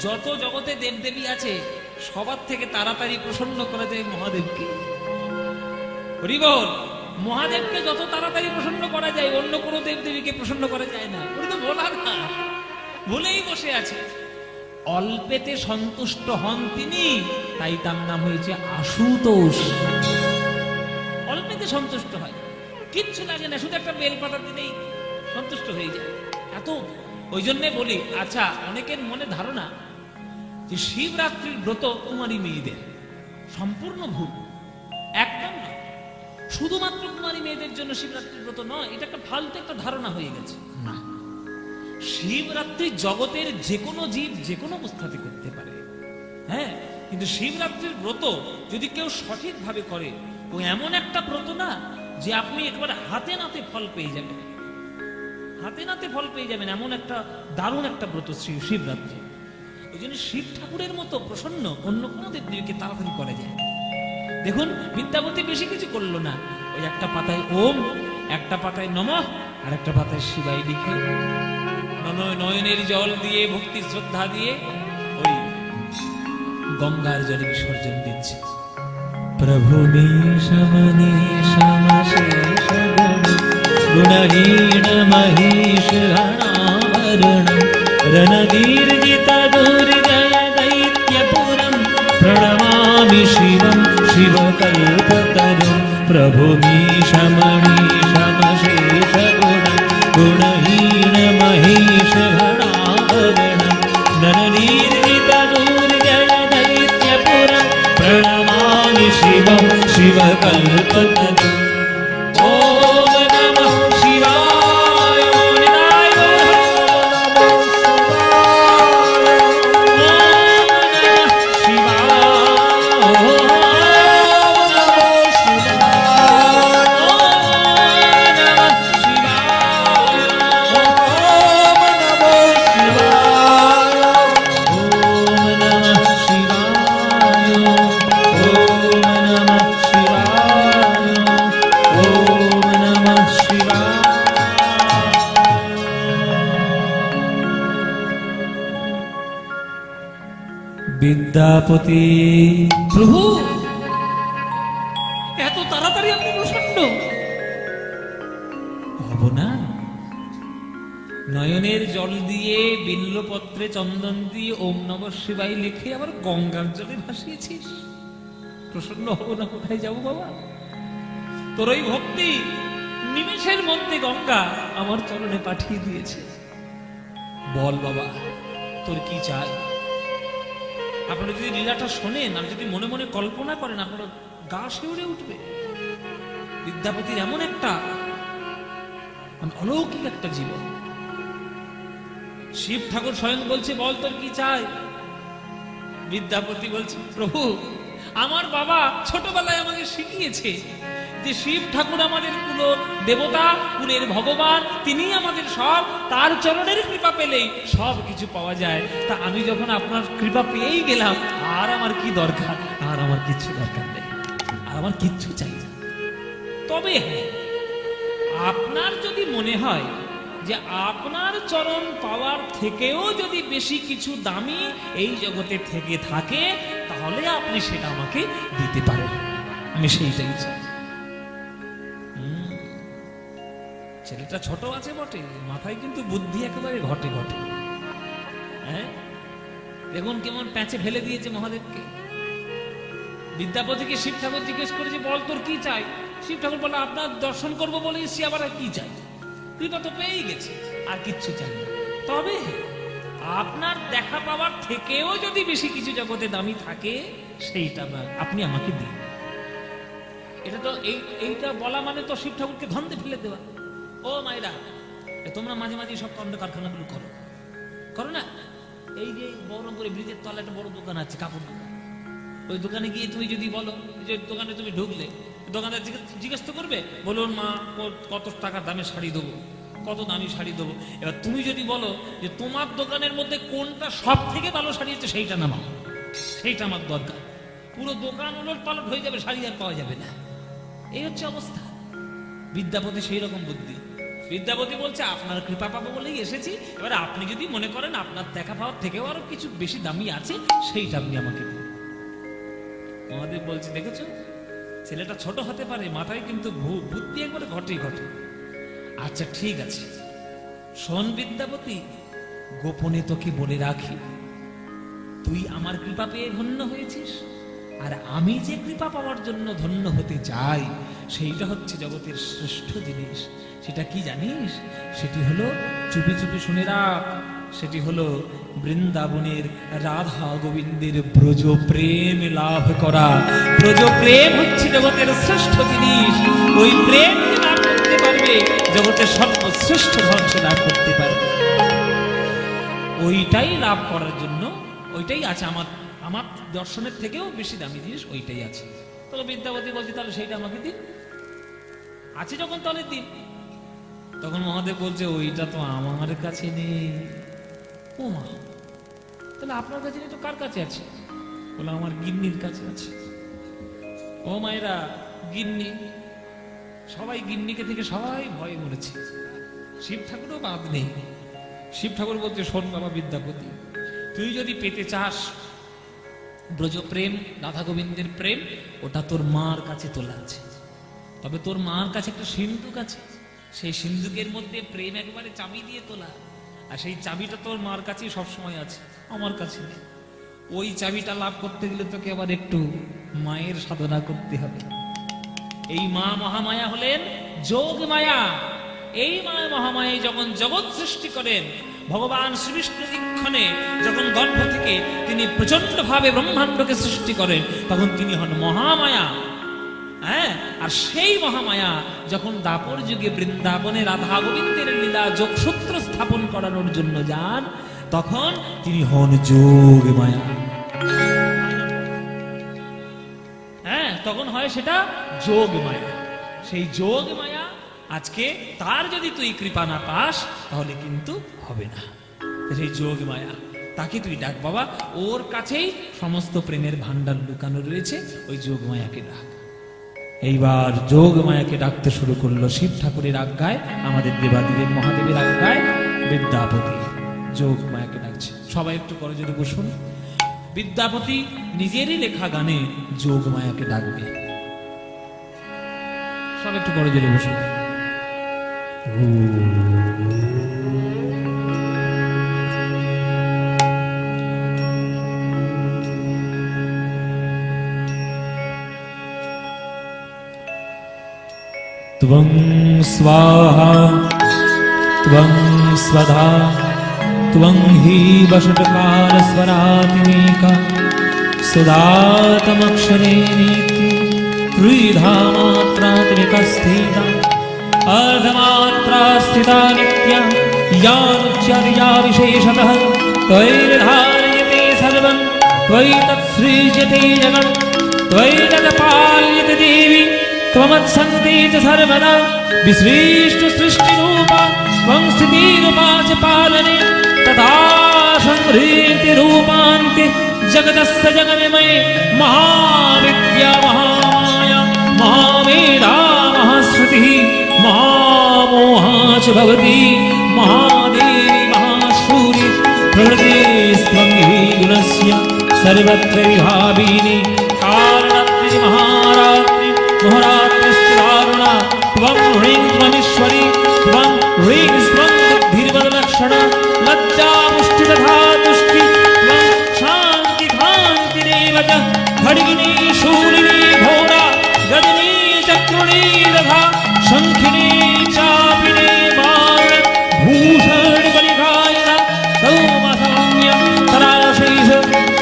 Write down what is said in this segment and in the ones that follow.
যত জগতে দেবদেবী আছে সবার থেকে তাড়াতাড়ি প্রসন্ন করা যায় মহাদেবকে। হরি বল। মহাদেবকে যত তাড়াতাড়ি প্রসন্ন করা যায় অন্য কোনো দেবদেবীকে প্রসন্ন করা যায় না। উনি তো বলা না, বলেই বসে আছে। অল্পেতে সন্তুষ্ট হন তিনি, তাই তার নাম হয়েছে আশুতোষ। অল্পেতে সন্তুষ্ট হয়, কিচ্ছু লাগে না, শুধু একটা বেলপাতা দিলেই সন্তুষ্ট হয়ে যায়। এত ওই জন্যে বলি, আচ্ছা অনেকের মনে ধারণা যে শিবরাত্রির ব্রত কুমারী মেয়েদের, সম্পূর্ণ ভুল। একদম না, শুধুমাত্র কুমারী মেয়েদের জন্য শিবরাত্রির ব্রত নয়, এটা একটা ফালতু একটা ধারণা হয়ে গেছে। না, শিবরাত্রি জগতের যে কোনো জীব যে কোনো অবস্থাতে করতে পারে, হ্যাঁ, কিন্তু শিবরাত্রির ব্রত যদি কেউ সঠিকভাবে করে, ও এমন একটা ব্রত না যে আপনি একেবারে হাতে নাতে ফল পেয়ে যাবেন, হাতে নাতে ফল পেয়ে যাবেন, এমন একটা দারুণ একটা ব্রত শিবরাত্রি। ওই জন্য শিব ঠাকুরের মতো প্রসন্ন অন্য কোনো দেবদেবীকে তাড়াতাড়ি করা যায়। দেখুন বিদ্যাপতি বেশি কিছু করলো না, ওই একটা পাতায় ওম, একটা পাতায় নমঃ, আর একটা পাতায় শিবাই লিখে নয়নের জল দিয়ে ভক্তি শ্রদ্ধা দিয়ে ওই গঙ্গার জলে বিসর্জন দিচ্ছে। প্রভু গুণহীন মহিষ হরণ রণদীর্জিত দুর্জয় দৈত্যপুরম প্রণমামি শিবম শিবকল্পতরুম। প্রভু মীশমণীশমশেষ গুণম গুণহীন মহিষ হরণ রণদীর্জিত দুর্জয় দৈত্যপুরম প্রণমামি শিবম শিবকল্পতরুম। বিদ্যাপতি প্রভু, এত তাড়াতাড়ি আপনি প্রসন্ন হব না? নয়নের জল দিয়ে বিল্লপত্রে চন্দন দিয়ে ওম নমঃ শিবায় লিখে আবার গঙ্গার জলে ভাসিয়েছিস, প্রসন্ন হব না? কোথায় যাবো বাবা? তোর ওই ভক্তি নিমেষের মধ্যে গঙ্গা আমার চরণে পাঠিয়ে দিয়েছে। বল বাবা, তোর কি চাই? আপনারা যদি লীলাটা শোনেন আর যদি মনে মনে কল্পনা করেন, আপনারা গা শিউরে উঠবে। বিদ্যাপতির এমন একটা অলৌকিক একটা জীবন। শিব ঠাকুর স্বয়ং বলছে, বল তোর কি চাই? বিদ্যাপতি বলছে, প্রভু আমার বাবা ছোটবেলায় আমাকে শিখিয়েছে যে শিব ঠাকুর আমাদের কুল দেবতা, কুলের ভগবান, তিনি আমাদের সব, তার চরণের কৃপা পেলেই সব কিছু পাওয়া যায়। তা আমি যখন আপনার কৃপা পেয়েই গেলাম, আর আমার কি দরকার? আর আমার কিচ্ছু দরকার নেই, আর আমার কিচ্ছু চাই না। তবে হ্যাঁ, আপনার যদি মনে হয় যে আপনার চরণ পাওয়ার থেকেও যদি বেশি কিছু দামি এই জগতে থেকে থাকে, তাহলে আপনি সেটা আমাকে দিতে পারেন, আমি সেইটাই চাই। ছেলেটা ছোট আছে বটে, মাথায় কিন্তু বুদ্ধি একেবারে ঘটে ঘটে। হ্যাঁ, দেখুন কেমন প্যাঁচে ফেলে দিয়েছে মহাদেবকে। বিদ্যাপতিকে শিব ঠাকুর জিজ্ঞেস করেছে, বল তোর কি চাই? শিব ঠাকুর বলে, আপনার দর্শন করবো বলে সে আবার কি চাই? কৃপা তো পেয়েই গেছে, আর কিচ্ছু চাই না। তবে আপনার দেখা পাওয়ার থেকেও যদি বেশি কিছু জগতে দামি থাকে, সেইটা আপনি আমাকে দিন। এটা তো এইটা বলা মানে তো শিব ঠাকুরকে ধন্দে ফেলে দেওয়া। ও মায়েরা, তোমরা মাঝে মাঝে সব কাণ্ড কারখানাগুলো করো, করো না? এই যে বহরমপুরে ব্রিজের তলায় একটা বড় দোকান আছে, কাপড় দোকান। ওই দোকানে গিয়ে তুমি যদি বলো যে দোকানে তুমি ঢুকলে, দোকানদার জিজ্ঞেস তো করবে, বলুন মা কত টাকা দামে শাড়ি দেবো, কত দামি শাড়ি দেবো। এবার তুমি যদি বলো যে তোমার দোকানের মধ্যে কোনটা সব থেকে ভালো শাড়ি আছে, সেইটা নামাও, সেইটা আমার দরকার, পুরো দোকান উলট পালট হয়ে যাবে, শাড়ি আর পাওয়া যাবে না। এই হচ্ছে অবস্থা। বিদ্যাপতি সেই রকম বুদ্ধি। বিদ্যাপতি বলছে আপনার কৃপা পাবো বলেই এসেছি, এবার আপনি যদি মনে করেন আপনার দেখা পাওয়ার থেকেও আরো কিছু বেশি দামি আছে, সেইটা আপনি আমাকে দিন। মহাদেব বলছে দেখেছো, ছেলেটা ছোট হতে পারে, মাথায় কিন্তু বুদ্ধি একবারে ঘটেই ঘটে। আচ্ছা ঠিক আছে, শোন বিদ্যাপতি, গোপনে তোকে বলে রাখি, তুই আমার কৃপা পেয়ে ধন্য হয়েছিস, আর আমি যে কৃপা পাওয়ার জন্য ধন্য হতে চাই সেইটা হচ্ছে জগতের শ্রেষ্ঠ জিনিস। সেটা কি জানিস? সেটি হলো, চুপি চুপি শুনে রাখ, সেটি হলো বৃন্দাবনের রাধা গোবিন্দের ব্রজ প্রেম লাভ করা। ব্রজ প্রেম হচ্ছে জগতের শ্রেষ্ঠ জিনিস। ওই প্রেম লাভ করতে পারবে, জগতের সর্বশ্রেষ্ঠ ধ্বংস লাভ করতে পারবে। ওইটাই লাভ করার জন্য, ওইটাই আছে আমার আমার দর্শনের থেকেও বেশি দামি জিনিস ওইটাই আছে। তাহলে বিদ্যাপতি বলছে তাহলে সেইটা আমাকে দিন, আছে যখন তাহলে দিন। তখন মহাদেব বলছে ওইটা তো আমার কাছে নেই। ও মা, তাহলে আপনার কাছে নেই তো কার কাছে আছে? বলে আমার গিন্নির কাছে আছে। ও মায়েরা, গিন্নি, সবাই গিন্নিকে থেকে সবাই ভয়ে মরেছে, শিব ঠাকুরও বাদ নেই। শিব ঠাকুর বলছে শোন বাবা বিদ্যাপতি, তুই যদি পেতে চাস ব্রজ প্রেম, রাধা গোবিন্দের প্রেম, ওটা তোর মার কাছে তোলা আছে। তবে তোর মার কাছে একটা সিন্ধুক আছে, সেই সিন্ধুকের মধ্যে প্রেম একবারে চাবি দিয়ে তোলা, আর সেই চাবিটা তোর মার কাছেই সবসময় আছে, আমার কাছে নেই। ওই চাবিটা লাভ করতে গেলে তোকে আবার একটু মায়ের সাধনা করতে হবে। এই মা মহামায়া হলেন যোগ মায়া। এই মা মহামায়া যখন জগৎ সৃষ্টি করেন, ভগবান শ্রীবিষ্ণু দীক্ষণে যখন গর্ভ থেকে তিনি প্রচন্ড ভাবে ব্রহ্মাণ্ডকে সৃষ্টি করেন, তখন তিনি হন মহামায়া। হ্যাঁ, আর সেই মহামায়া যখন দাপর যুগে বৃন্দাবনে রাধা গোবিন্দের লীলা যোগসূত্র স্থাপন করানোর জন্য যান, তখন তিনি হন যোগ মায়া। হ্যাঁ, তখন হয় সেটা যোগ মায়া। সেই যোগ মায়া আজকে তার যদি তুই কৃপা না পাস তাহলে কিন্তু হবে না। সেই যোগ মায়া, তাকে তুই ডাক বাবা, ওর কাছেই সমস্ত প্রেমের ভান্ডার লুকানো রয়েছে, ওই যোগ মায়াকে ডাক। এইবার যোগ মায়াকে ডাকতে শুরু করলো শিব ঠাকুরের আজ্ঞায়, আমাদের দেবাদিদেব মহাদেবের আজ্ঞায় বিদ্যাপতি যোগ মায়াকে ডাকছে। সবাই একটু করে যদি বসুন, বিদ্যাপতি নিজেরই লেখা গানে যোগ মায়াকে ডাকবে। সব একটু করে যদি বসুন। त्वं स्वाहा त्वं स्वधा त्वं हि वषट्कारस्वरातिमेका सुधातमक्षरे नीति त्रिधा मात्रात्मिका स्थिता अर्धमात्रा स्थिता नित्या यानुच्चर्या विशेषतः त्वयि निर्धार्यते सर्वं त्वयि तत्सृज्यते जगत् त्वयि तत्पाल्यते देवी त्वमत्सन्ति च सर्वदा विसृष्टु सृष्टिरूपा त्वं स्थितिरूपा च पालने तथा संहृतिरूपान्ते जगतस्य जगन्मये महाविद्या महामाया महामेधा महाश्रुतिः महामोहा च भवति महादेवी महाशूरि प्रकृतिस्त्वं हि गुणस्य सर्वत्र विभाविनी कारणत्रि महारात्रि मोहरात्रिस्थिदारुणा त्वं ह्रीं त्वमीश्वरी त्वं ह्रीं स्वं बुद्धिर्बललक्षणा लज्जा मुष्टि तथा तुष्टि त्वं शान्ति कान्तिरेव च खड्गिनी शूलिनी घोरा गदिनी चक्रुणी तथा शङ्खिनी चापिनी बाण भूषण बलिकायना सौमसौम्य तराशैष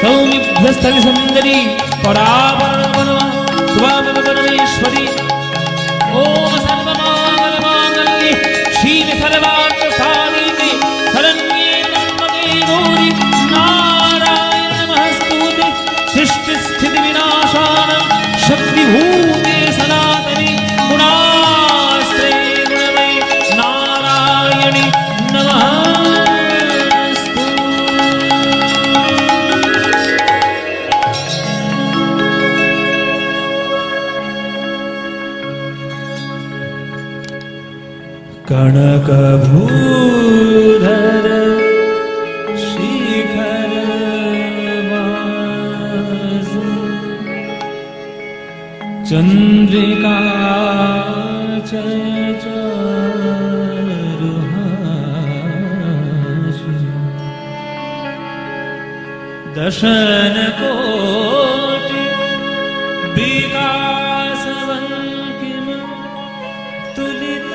सौमिभ्यस्तविसुन्दरी परावरणवनमा त्वमेव परमेश्वरी। ओम सर्वमाङ्गल्ये शिवे सर्वार्थसाधिके शरण्ये त्र्यम्बके गौरि नारायण नमस्तुते सृष्टिस्थितिविनाशानं शक्तिभूते सनातने गुणाश्रये गुणमये नारायणि नमः। कनकभूधर शिखर चंद्रिका दशन कोटि विकास वंकिम तुलित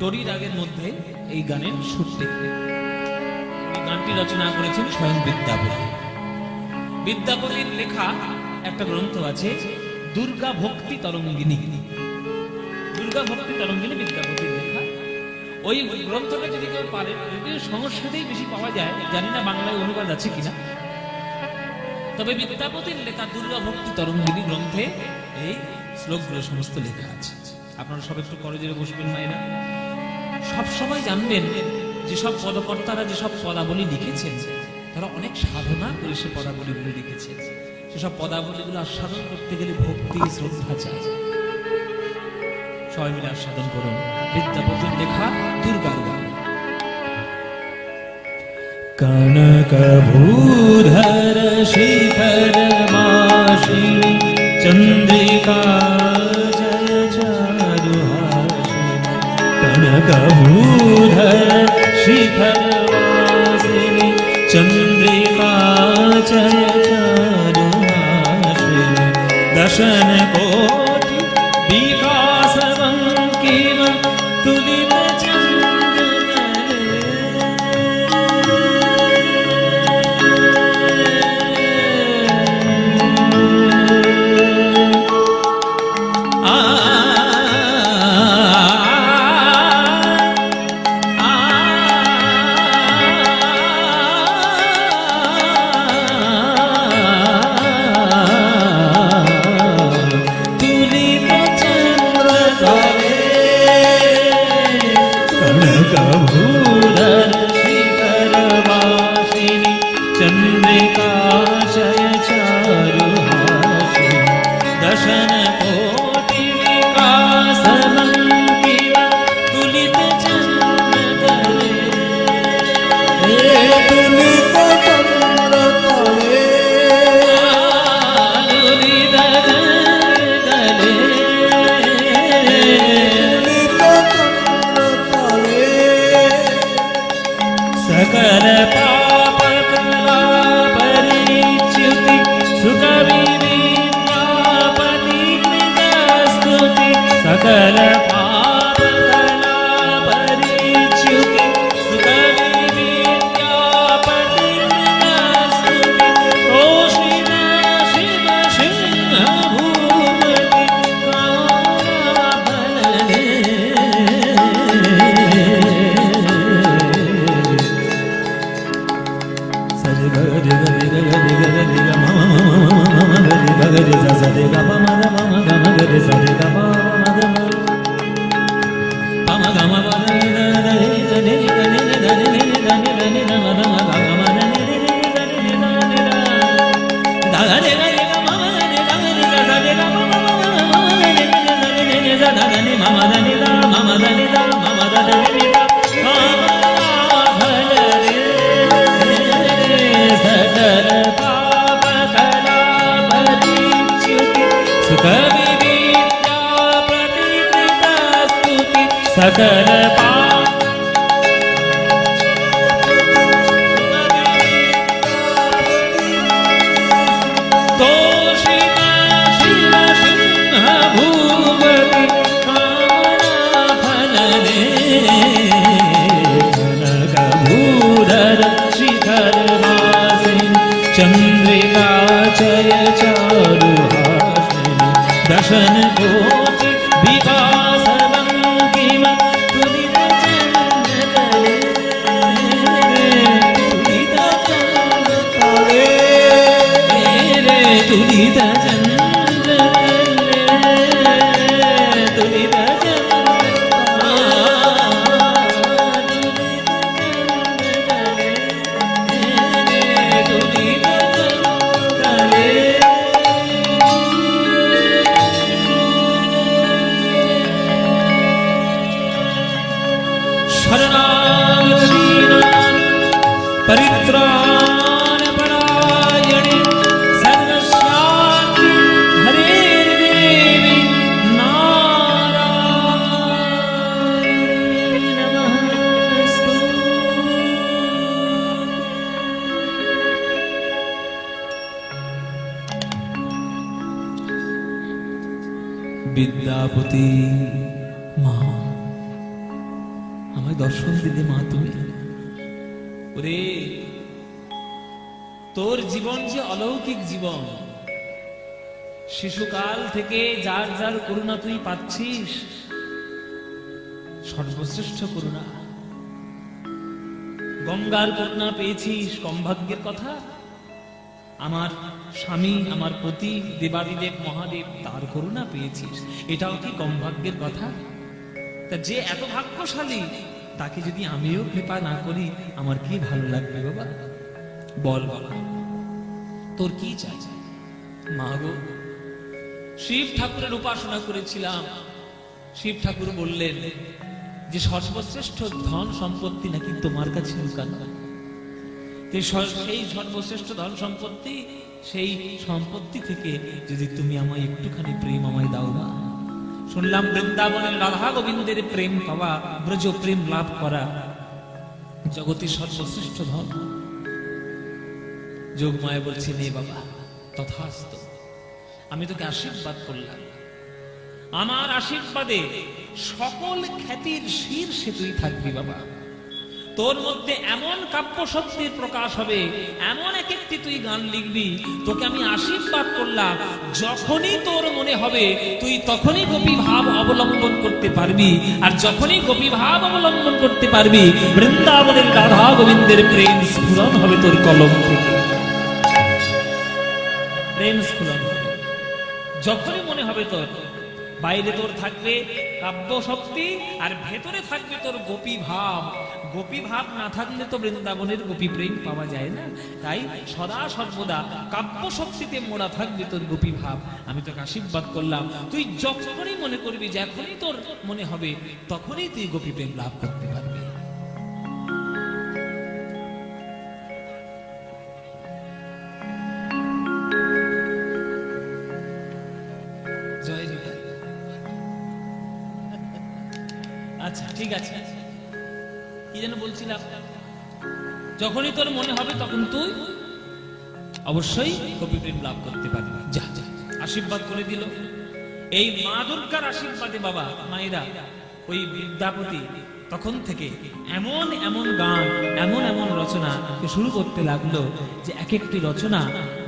टोरी रागের মধ্যে এই গানের সুরটি এই গানটি রচনা করেছেন স্বয়ং বিদ্যাপতি। বিদ্যাপতির লেখা একটা গ্রন্থ আছে দুর্গা ভক্তি তরঙ্গিনী। দুর্গা ভক্তি তরঙ্গিনী বিদ্যাপতির লেখা। ওই গ্রন্থটা যদি কেউ পারে, যদিও সংস্কৃতেই বেশি পাওয়া যায়, জানি না বাংলায় অনুবাদ আছে কিনা, তবে বিদ্যাপতির লেখা দুর্গা ভক্তি তরঙ্গিনী গ্রন্থে এই শ্লোকগুলো সমস্ত লেখা আছে। আপনারা সব একটু করজোরে বসবেন মায়েরা। সবসময় জানবেন যেসব পদকর্তারা যেসব পদাবলী লিখেছেন তারা অনেক সাধনা করে সে পদাবলীগুলো লিখেছেন। সেসব পদাবলীগুলো আস্বাদন করতে গেলে ভক্তি শ্রদ্ধা চাই। সবাই মিলে আস্বাদন করুন বিদ্যাপতির লেখা দুর্গার গান। कनकभूधर शिखर माशिनी चंद्रिका जय चारुहासिनी कनकभूधर शिखर वासिनी चंद्रिका जय चारुहासिनी दशन कोटि विकास वंकिम तुलित सकल पाप कला परिच्युति सुख विद्यापति स्तुति सकल पाप कला परिच्युति सुख विद्यापति स्तुति ओ शिव शिव सिंह भूपति कामना भलने सकल तोषिता शिव सिंह भूपति कामनाफलने जनकभूधर शिखर वासिनि चन्द्रिका चय चारुहासिनि दशन कोटि विकासलङ्किम तुलित चन्द्रकले तुलित परित्राण परायणे सर्वशान्ति हरे देवी नारायण नमस्तु। বিদ্যাপতি মা আমায় দর্শন দিলে মা তুমি। ওরে তোর জীবন যে অলৌকিক জীবন, শিশুকাল থেকে যার যার করুণা তুই পাচ্ছিস, সর্বশ্রেষ্ঠ করুণা। গঙ্গার করুণা পেয়েছিস, কম ভাগ্যের কথা। আমার স্বামী, আমার পতি দেবাদিদেব মহাদেব, তার করুণা পেয়েছিস, এটাও কি কম ভাগ্যের কথা? তা যে এত ভাগ্যশালী, তাকে যদি আমিও কৃপা না করি আমার কি ভালো লাগবে বাবা? বল বাবা, তোর কি চাই? মা গো, শিব ঠাকুরের উপাসনা করেছিলাম। শিব ঠাকুর বললেন যে সর্বশ্রেষ্ঠ ধন সম্পত্তি নাকি তোমার কাছে লুকানো। সেই সর্বশ্রেষ্ঠ ধন সম্পত্তি, সেই সম্পত্তি থেকে যদি তুমি আমায় একটুখানি প্রেম আমায় দাও না। শুনলাম বৃন্দাবনের রাধা গোবিন্দের প্রেম পাওয়া, ব্রজ প্রেম লাভ করা জগতের সর্বশ্রেষ্ঠ ধন। যোগমায়া বলছি, নে বাবা, তথাস্তু, আমি তোকে আশীর্বাদ করলাম। আমার আশীর্বাদে সকল খ্যাতির শীর্ষে তুই থাকবি বাবা। তোর মধ্যে এমন কাব্য শক্তির প্রকাশ হবে, এমন এক একটি তুই গান লিখবি। তোকে আমি আশীর্বাদ করলাম, যখনই তোর মনে হবে তুই তখনই গোপী ভাব অবলম্বন করতে পারবি। আর যখনই গোপী ভাব অবলম্বন করতে পারবি, বৃন্দাবনের রাধা গোবিন্দের প্রেম স্ফুরণ হবে তোর কলম থেকে। প্রেম স্ফুরণ হবে যখনই মনে হবে তোর। বাইরে তোর থাকবে কাব্য শক্তি, আর ভেতরে থাকবে তোর গোপী ভাব। গোপী ভাব না থাকলে তো বৃন্দাবনের গোপী প্রেম পাওয়া যায় না। তাই সদা সর্বদা কাব্য শক্তিতে মোড়া থাকবে তোর গোপী ভাব। আমি তোকে আশীর্বাদ করলাম, তুই যখনই মনে করবি, যখনই তোর মনে হবে, তখনই তুই গোপী প্রেম লাভ করতে পারবি। জয় জয়। আচ্ছা ঠিক আছে, কি যেন বলছিলাম? যখনই তোর মনে হবে তখন তুই অবশ্যই গোপী প্রেম লাভ করতে পারবি। যা যা, আশীর্বাদ করে দিল। এই মা দুর্গার আশীর্বাদে বাবা মায়েরা, ওই বিদ্যাপতি তখন থেকে এমন এমন গান, এমন এমন রচনা শুরু করতে লাগলো যে এক একটি রচনা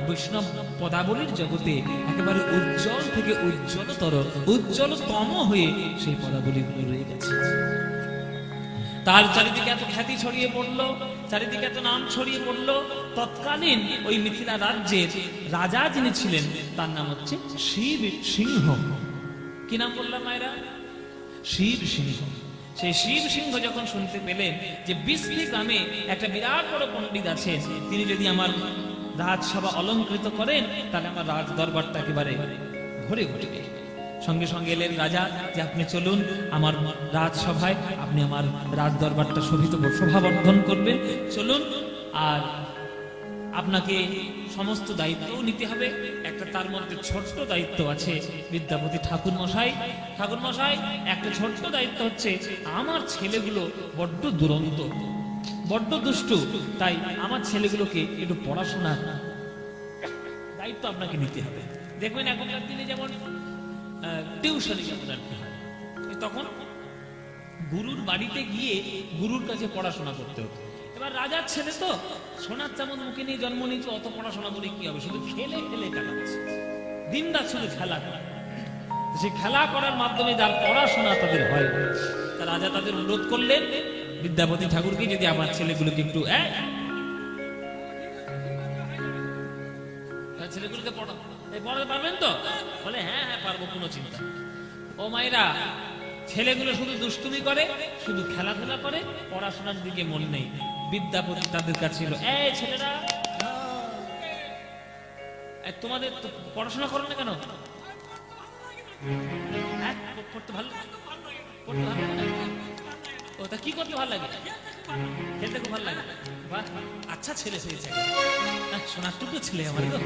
বৈষ্ণব পদাবলীর জগতে একেবারে উজ্জ্বল থেকে উজ্জ্বলতর, উজ্জ্বলতম হয়ে সেই পদাবলীগুলো রয়ে গেছে। তার চারিদিকে এত খ্যাতি ছড়িয়ে পড়লো, চারিদিকে এত নাম ছড়িয়ে পড়লো। তৎকালীন ওই মিথিলা রাজ্যের রাজা যিনি ছিলেন, তার নাম হচ্ছে শিব সিংহ। কি নাম বললাম মায়েরা? শিব সিংহ। সেই শিব সিংহ যখন শুনতে পেলেন যে বিসলি গ্রামে একটা বিরাট বড় পণ্ডিত আছেন, তিনি যদি আমার রাজসভা অলঙ্কৃত করেন তাহলে আমার রাজ দরবারটা একেবারে ভরে উঠবে। সঙ্গে সঙ্গে এলেন রাজা যে আপনি চলুন আমার রাজসভায়, আপনি আমার রাজ দরবারটা শোভাবর্ধন করবেন, চলুন। আর আপনাকে সমস্ত দায়িত্বও নিতে হবে। একটা তার মধ্যে ছোট্ট দায়িত্ব আছে বিদ্যাপতি ঠাকুর মশাই একটা ছোট্ট দায়িত্ব হচ্ছে আমার ছেলেগুলো বড্ড দুরন্ত, বড্ড দুষ্টু, তাই আমার ছেলেগুলোকে একটু পড়াশোনার দায়িত্ব আপনাকে নিতে হবে। দেখবেন এখনকার দিনে যেমন টিউশনি যেমন আর কি হয়, তখন গুরুর বাড়িতে গিয়ে গুরুর কাছে পড়াশোনা করতে হতো। এবার রাজার ছেলে তো সোনার চামচ মুখে নিয়ে জন্ম নিয়েছে, অত পড়াশোনা করে কি হবে, শুধু খেলে খেলে কাটাচ্ছে, দিনরাত শুধু খেলা করে। সেই খেলা করার মাধ্যমে যার পড়াশোনা তাদের হয়, তা রাজা তাদের অনুরোধ করলেন বিদ্যাপতি ঠাকুরকে, যদি আমার ছেলেগুলোকে একটু ছেলেগুলোকে পড়াতে পারবেন তো? বলে হ্যাঁ হ্যাঁ পারবো, কোনো চিন্তা। ও মায়েরা, ছেলেগুলো শুধু দুষ্টুমি করে, শুধু খেলাধুলা করে, পড়াশোনার দিকে মন নেই। বিদ্যাপতি তাদের কাছে ছিল, এই ছেলেরা তোমাদের পড়াশোনা করো না কেন? পড়তে ভালো ওটা কি করতে ভালো লাগে? খেলতে খুব ভালো লাগে। বাহ, আচ্ছা ছেলে হয়েছে, সোনার টুকরো ছেলে আমার তো,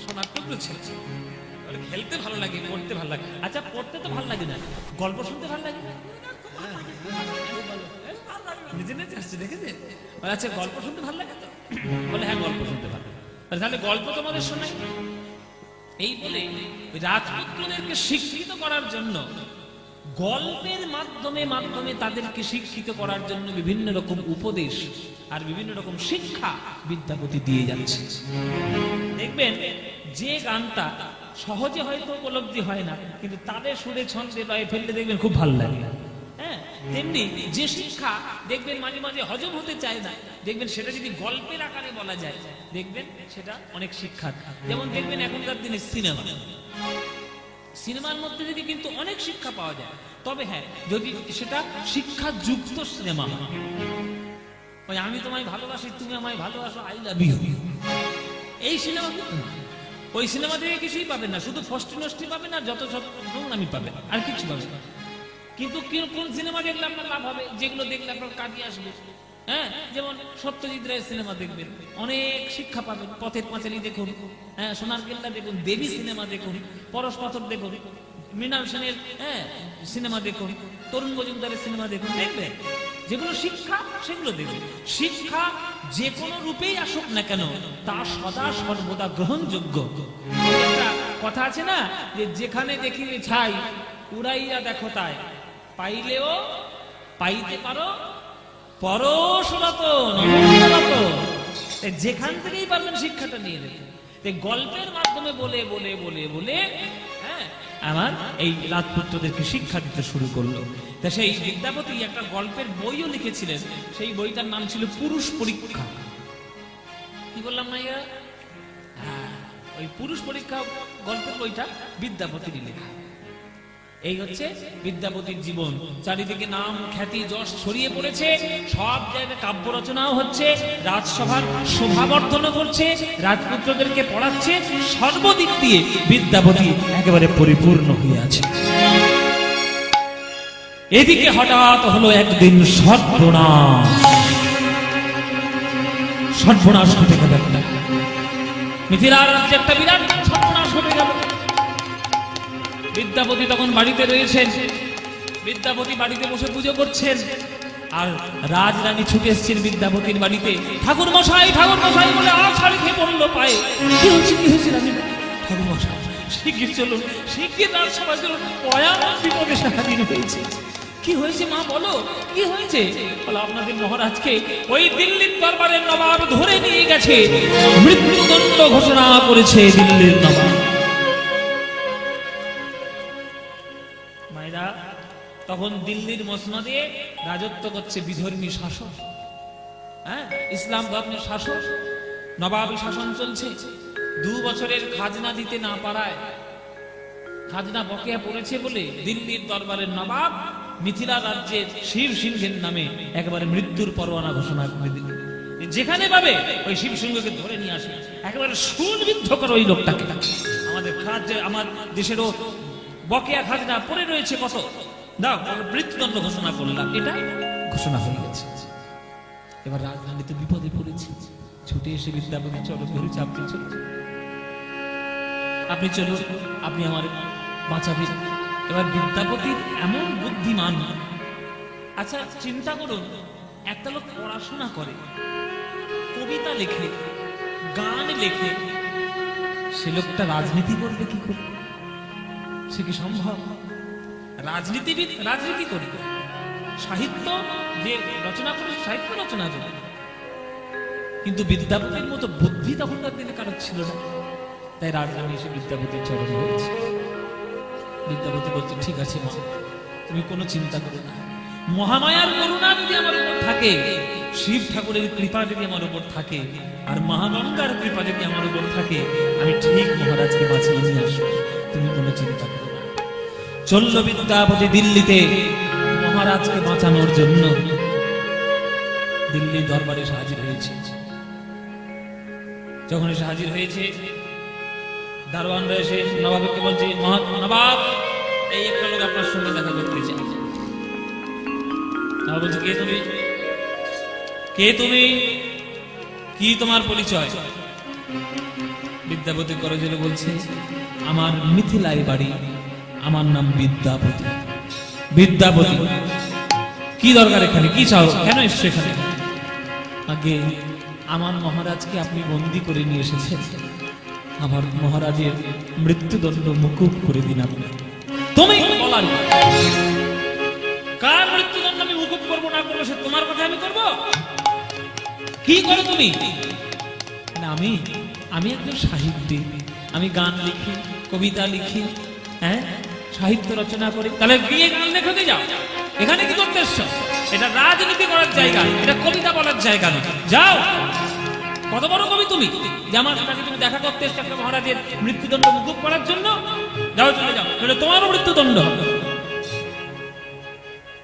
সোনার টুকরো ছেলে। খেলতে ভালো লাগে, পড়তে ভালো লাগে। আচ্ছা পড়তে তো ভালো লাগে না, গল্প শুনতে ভালো লাগে না? নিজে নিজে আসছে, দেখেছে? আচ্ছা গল্প শুনতে ভালো লাগে তো? বলে হ্যাঁ গল্প শুনতে ভালো লাগে। তাহলে গল্প তোমাদের শোনাই। এই বলে রাজপুত্রদেরকে শিক্ষিত করার জন্য গল্পের মাধ্যমে তাদেরকে শিক্ষিত করার জন্য বিভিন্ন রকম উপদেশ আর বিভিন্ন রকম শিক্ষা বিদ্যাপতি দিয়ে যাচ্ছে। দেখবেন যে গানটা সহজে হয়তো উপলব্ধি হয় না, কিন্তু তাদের সুরে ছন্দে লয়ে ফেললে দেখবেন খুব ভালো লাগে। হ্যাঁ, তেমনি যে শিক্ষা দেখবেন মাঝে মাঝে হজম হতে চায় না, দেখবেন সেটা যদি গল্পের আকারে বলা যায়, দেখবেন সেটা অনেক শিক্ষার। যেমন দেখবেন এখনকার দিনে সিনেমার মধ্যে যদি কিন্তু অনেক শিক্ষা পাওয়া যায়, তবে হ্যাঁ যদি সেটা শিক্ষাযুক্ত সিনেমা হয়। ওই আমি তোমায় ভালোবাসি, তুমি আমায় ভালোবাসো, আই লাভ ইউ, এই সিনেমা কিন্তু ওই সিনেমা থেকে কিছুই পাবেন না, শুধু ফষ্টি নষ্টি পাবেন আর যত আমি পাবেন, আর কিছু পাবেন। কিন্তু কোন সিনেমা দেখলে আপনার লাভ হবে, যেগুলো দেখলে আপনার কাজে আসবে। হ্যাঁ, যেমন সত্যজিৎ রায়ের সিনেমা দেখবেন, অনেক শিক্ষা পাবেন। পথের পাঁচালী দেখুন, হ্যাঁ সোনার কেল্লা দেখুন, দেবী সিনেমা দেখুন, পরশ পাথর দেখুন, মৃণাল সেনের সিনেমা দেখুন, তরুণ মজুমদারের সিনেমা দেখুন, দেখবেন যেগুলো শিক্ষা সেগুলো দেখবেন। শিক্ষা যে কোনো রূপেই আসুক না কেন, তা সদা সর্বদা গ্রহণযোগ্য। একটা কথা আছে না, যে যেখানে দেখিলে ছাই উড়াইয়া দেখো তাই, পাইলেও পাইতে পারো পরশরত নমরত। যেখান থেকেই পারবেন শিক্ষাটা নিয়ে নেবেন। গল্পের মাধ্যমে বলে বলে বলে বলে হ্যাঁ আমার এই রাজপুত্রদেরকে শিক্ষা দিতে শুরু করলো। তা সেই বিদ্যাপতি একটা গল্পের বইও লিখেছিলেন, সেই বইটার নাম ছিল পুরুষ পরীক্ষা। কি বললাম না ইয়া? ওই পুরুষ পরীক্ষা গল্পের বইটা বিদ্যাপতির লেখা। এই হচ্ছে বিদ্যাপতির জীবন। চারিদিকে নাম খ্যাতি যশ ছড়িয়ে পড়েছে, সব জায়গায় কাব্য রচনাও হচ্ছে, রাজসভার শোভাবর্ধন করছে, রাজপুত্রদেরকে পড়াচ্ছে, সর্বদিক দিয়ে বিদ্যাপতি একেবারে পরিপূর্ণ হয়ে আছে। এদিকে হঠাৎ হলো একদিন সর্বনাশ ঘটে গেল। মিথিলার রাজ্যে একটা বিরাট সর্বনাশ ঘটে গেল। বিদ্যাপতি তখন বাড়িতে রয়েছেন, বিদ্যাপতি বাড়িতে বসে পুজো করছেন, আর রাজরানী ছুটে এসছেন বিদ্যাপতির বাড়িতে। ঠাকুর মশাই বলে আছাড় খেয়ে পড়লো পায়ে। কি হয়েছে রানী? ঠাকুর মশাই শিগগির চলুন, শিগগির রাজসভায় চলুন, ভয়ানক বিপদে স্বাধীন হয়েছে। কি হয়েছে মা, বলো কি হয়েছে? বলো আপনাদের মহারাজকে ওই দিল্লির দরবারের নবাব ধরে নিয়ে গেছে, মৃত্যুদণ্ড ঘোষণা করেছে দিল্লির নবাব। মায়েরা, তখন দিল্লির মসনদে রাজত্ব করছে বিধর্মী শাসন। হ্যাঁ, ইসলাম ধর্মের শাসন, নবাবী শাসন চলছে। 2 বছরের খাজনা দিতে না পারায়, খাজনা বকেয়া পড়েছে বলে দিল্লির দরবারের নবাব মিথিলা রাজ্যের শিব সিংহের নামে একেবারে মৃত্যুর পরোয়ানা ঘোষণা করে দিল। যেখানে পাবে ওই শিব সিংহকে ধরে নিয়ে আসে, একেবারে সুবিদ্ধ করে ওই লোকটাকে। আমাদের রাজ্যে, আমার দেশেরও বকেয়া খাজনা পড়ে রয়েছে কত, দাও, মৃত্যুদণ্ড ঘোষণা করলাম। এটা ঘোষণা হয়ে গেছে। এবার রাজধানী তো বিপদে পড়েছে, ছুটে এসে বিদ্যাপতির চরণ ধরে চাপতে চলুন, আপনি চলুন, আপনি আমার বাঁচাবেন। এবার বিদ্যাপতির এমন বুদ্ধিমান, আচ্ছা চিন্তা করুন, একটা লোক পড়াশোনা করে, কবিতা লেখে, গান লেখে, সে লোকটা রাজনীতি করবে কি করে? সে কি সম্ভব? রাজনীতিবিদ রাজনীতি করবে, সাহিত্য যে রচনা করে সাহিত্য রচনা করে, কিন্তু বিদ্যাপতির মতো বুদ্ধি তখনকার দিনে কারো ছিল না। তাই রাজধানী এসে বিদ্যাপতির চরণ হয়েছে। বিদ্যাপতি বলছে, ঠিক আছে মা, তুমি কোনো চিন্তা করো না, মহামায়ার করুণা যদি আমার উপর থাকে, শিব ঠাকুরের কৃপা যদি আমার উপর থাকে, আর মহাগঙ্গার কৃপা যদি আমার উপর থাকে, আমি ঠিক মহারাজকে বাঁচিয়ে নিয়ে আসবো, তুমি কোনো চিন্তা করো না। চলল বিদ্যাপতি দিল্লিতে মহারাজকে বাঁচানোর জন্য। দিল্লির দরবারে এসে হাজির হয়েছে। যখন এসে হাজির হয়েছে, দারোয়ানরা এসে নবাবকে বলছে, নবাব, এই একটা লোক আপনার সঙ্গে দেখা করতে চাই। নবাব বলছে, কে তুমি? কে তুমি? কি তোমার পরিচয়? বিদ্যাপতি করজোড়ে বলছে, আমার মিথিলায় বাড়ি, আমার নাম বিদ্যাপতি। বিদ্যাপতি, কি দরকার এখানে? কি চাও? কেন এসছো এখানে? আগে আমার মহারাজকে আপনি বন্দী করে নিয়ে এসেছেন, আমার মহারাজের মৃত্যুদণ্ড মুকুব করে দিন আপনি। তুমি বলার কার মৃত্যুদণ্ড আমি মুকুব করবো না করবো সে তোমার কথা আমি করবো? কি করো তুমি? আমি আমি একজন সাহিত্যিক, আমি গান লিখি, কবিতা লিখি, হ্যাঁ, সাহিত্য রচনা করি। তাহলে গিয়ে গান লেখতে যাও, এখানে কি করতে এসছো? এটা রাজনীতি করার জায়গা, এটা কবিতা বলার জায়গা না। যাও, কত বড় কবি তুমি যে আমার কাছে তুমি দেখা করতে এসছো একটা মহারাজের মৃত্যুদণ্ড মুকুব করার জন্য? যাও, চলে যাও, তাহলে তোমারও মৃত্যুদণ্ড হবে।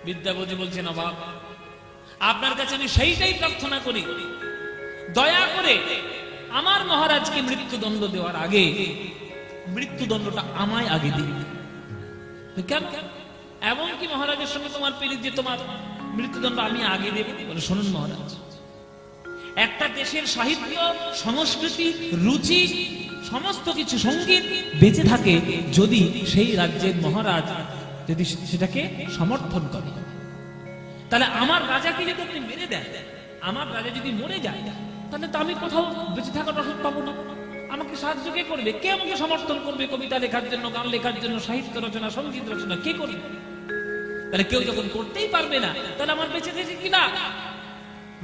বিদ্যাপতি বলছে, নবাব, আপনার কাছে আমি সেইটাই প্রার্থনা করি, দয়া করে আমার মহারাজকে মৃত্যুদণ্ড দেওয়ার আগে মৃত্যুদণ্ডটা আমায় আগে দিন। কেন? এমনকি মহারাজের সঙ্গে তোমার পিরিত যে তোমার মৃত্যুদণ্ড আমি আগে দেব? বলে, শুনুন মহারাজ, একটা দেশের সাহিত্য, সংস্কৃতি, রুচি, সমস্ত কিছু, সঙ্গীত বেঁচে থাকে যদি সেই রাজ্যের মহারাজ যদি সেটাকে সমর্থন করে। তাহলে আমার রাজাকে যদি আপনি মেরে দেন, আমার রাজা যদি মরে যায়, তাহলে তো আমি কোথাও বেঁচে থাকার রসদ পাবো না। আমাকে সাহায্য কে করবে? কে আমাকে সমর্থন করবে কবিতা লেখার জন্য, গান লেখার জন্য, সাহিত্য রচনা, সঙ্গীত রচনা কে করবে? তাহলে কেউ যখন করতেই পারবে না, তাহলে আমার বেঁচে থেকে কি না?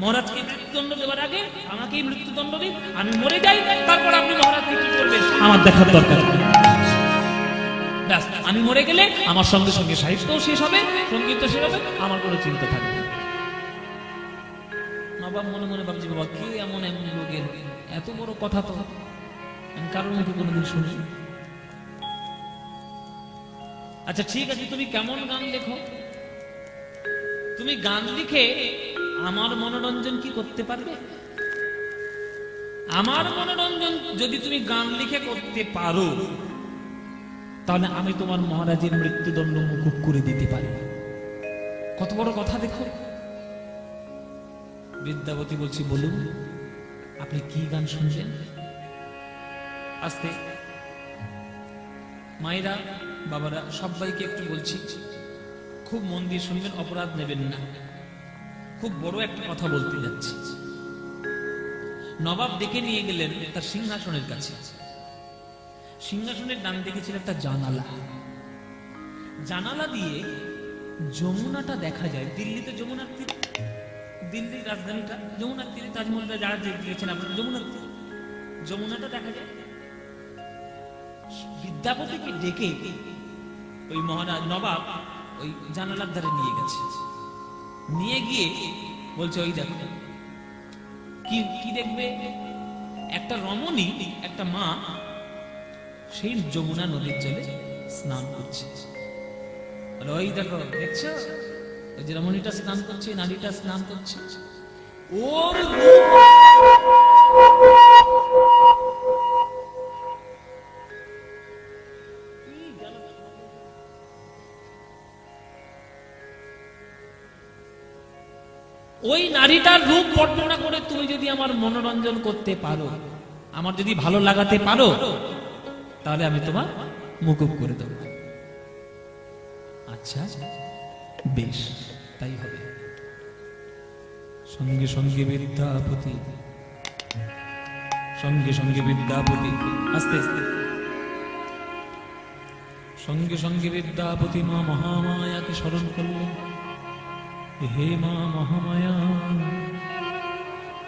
মহারাজকে মৃত্যুদণ্ড দেওয়ার আগে আমাকেই মৃত্যুদণ্ড দিন, আমি মরে যাই, তারপর আপনি মহারাজকে কি করবেন আমার দেখার দরকার। ব্যাস, আমি মরে গেলে আমার সঙ্গে সঙ্গে সাহিত্যও শেষ হবে, সঙ্গীত শেষ হবে, আমার কোনো চিন্তা থাকবে না। নবাব মনে মনে ভাবছি, বাবা কে এমন এমন লোকের এত বড় কথা, তো আমি কারণ নাকি কোনোদিন শুনি। আচ্ছা ঠিক আছে, তুমি কেমন গান লেখো? তুমি গান লিখে আমার মনোরঞ্জন কি করতে পারবে? আমার মনোরঞ্জন যদি তুমি গান লিখে করতে পারো, তাহলে আমি তোমার মহারাজের মৃত্যুদণ্ড মুকুব করে দিতে পারি। কত বড় কথা দেখো। বিদ্যাপতি বলছি, বলুন আপনি কি গান শুনছেন? আস্তে, মায়েরা, বাবারা, সবাইকে একটু বলছি, খুব মন দিয়ে শুনবেন, অপরাধ নেবেন না। খুব বড় একটা কথা বলতে যাচ্ছি। নবাব ডেকে নিয়ে গেলেন তার সিংহাসনের কাছে। সিংহাসনের ডান দিকে ছিল একটা জানালা। জানালা দিয়ে যমুনাটা দেখা যায়। দিল্লিতে যমুনার তীর, দিল্লির রাজধানীটা যমুনার তীরে, তাজমহলটা যারা গিয়েছেন আপনারা যমুনার তীর, যমুনাটা দেখা যায়। বিদ্যাপতিকে ডেকে ওই মহারাজ নবাব ওই জানালার ধারে নিয়ে গেছে। নিয়ে গিয়ে বলছে, ওই দেখো, কি কি দেখবে? একটা রমণী, একটা মা সেই যমুনা নদীর জলে স্নান করছে। ওই দেখো, দেখছো ওই যে রমণীটা স্নান করছে, নারীটা স্নান করছে, ওর ওই নারীটার রূপ বর্ণনা করে তুমি যদি আমার মনোরঞ্জন করতে পারো, আমার যদি ভালো লাগাতে পারো, তাহলে আমি তোমার মুকুব করে দেব। আচ্ছা বেশ, তাই হবে। সঙ্গে সঙ্গে বিদ্যাপতি, সঙ্গে সঙ্গে বিদ্যাপতি, আস্তে আস্তে, সঙ্গে সঙ্গে বিদ্যাপতি মা মহামায়াকে স্মরণ করলেন। হে মা মহামায়া,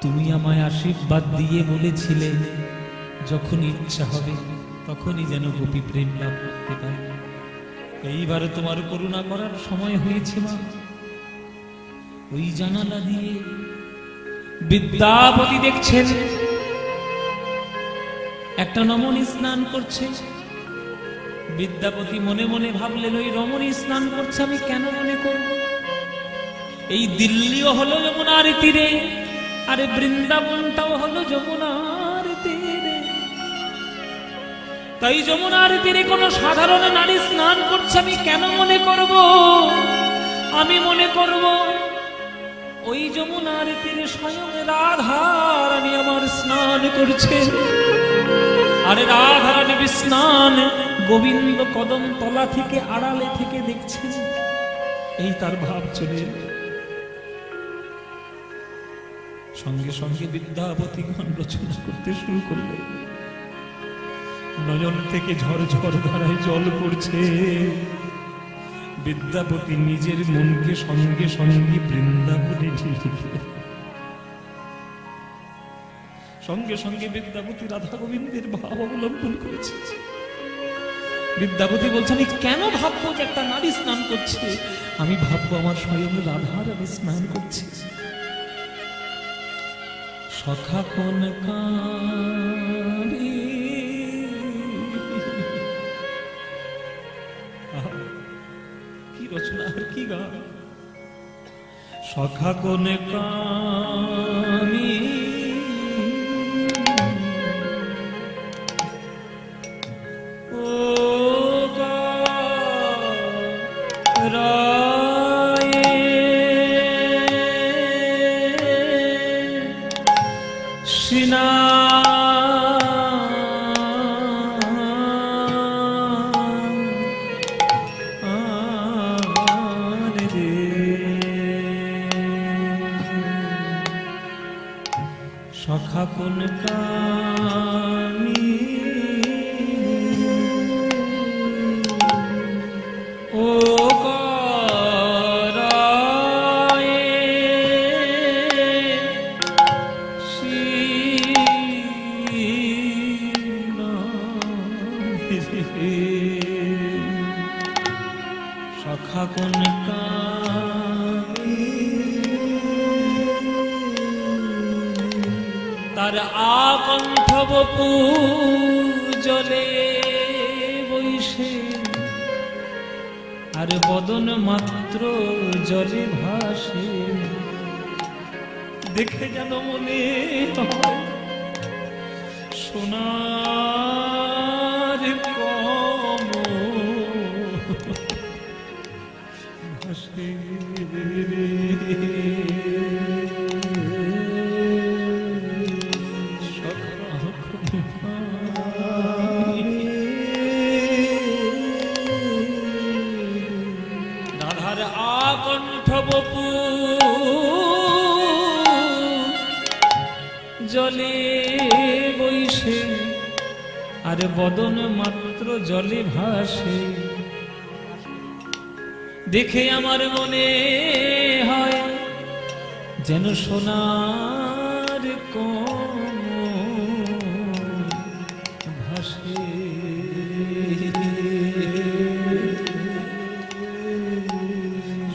তুমি আমায় আশীর্বাদ দিয়ে বলেছিলে যখন ইচ্ছা হবে তখনই যেন গোপী প্রেম লাভ করতে পারি। এইবারে তোমার করুণা করার সময় হয়েছে মা। ওই জানালা দিয়ে বিদ্যাপতি দেখছেন একটা রমণী স্নান করছে। বিদ্যাপতি মনে মনে ভাবলেন, ওই রমণী স্নান করছে, আমি কেন মনে করব? এই দিল্লিও হলো যমুনার তীরে, আরে বৃন্দাবনটাও হলো যমুনার তীরে। তাই যমুনার তীরে কোনো সাধারণ নারী স্নান করছে, আমি কেন মনে করব? আমি মনে করব ওই যমুনার তীরে স্বয়ং রাধারানী আমার স্নান করছে। আরে রাধারানী স্নান গোবিন্দ কদম তলা থেকে আড়ালে থেকে দেখছেন। এই তার ভাব চলে এলো। সঙ্গে সঙ্গে বিদ্যাপতি গান রচনা করতে শুরু করলেন। নয়ন থেকে ঝরঝর ধারায় জল পড়ছে। বিদ্যাপতি নিজের মনকে সঙ্গে সঙ্গে বৃন্দাবনে নিয়ে, সঙ্গে সঙ্গে বিদ্যাপতি রাধা গোবিন্দের ভাব অবলম্বন করেছে। বিদ্যাপতি বলছে, আমি কেন ভাববো যে একটা নারী স্নান করছে? আমি ভাববো আমার স্বয়ং রাধারানী স্নান করছে। সখা কোন কারি, কি রচনা আর কি গান! সখা কোন কারি সখা কোন কামি ও করায়ে সখা কোন কামি, তার আকণ্ঠ বপু জলে বৈশে, আর বদন মাত্র জলে ভাসে। দেখে যেন মনে হয় সোনার কমল ভাসে। রাধার আকণ্ঠ বপু জলে বৈশে, আর বদন মাত্র জলে ভাসে। দেখে আমার মনে হয় যেন সোনার কমল ভাসে।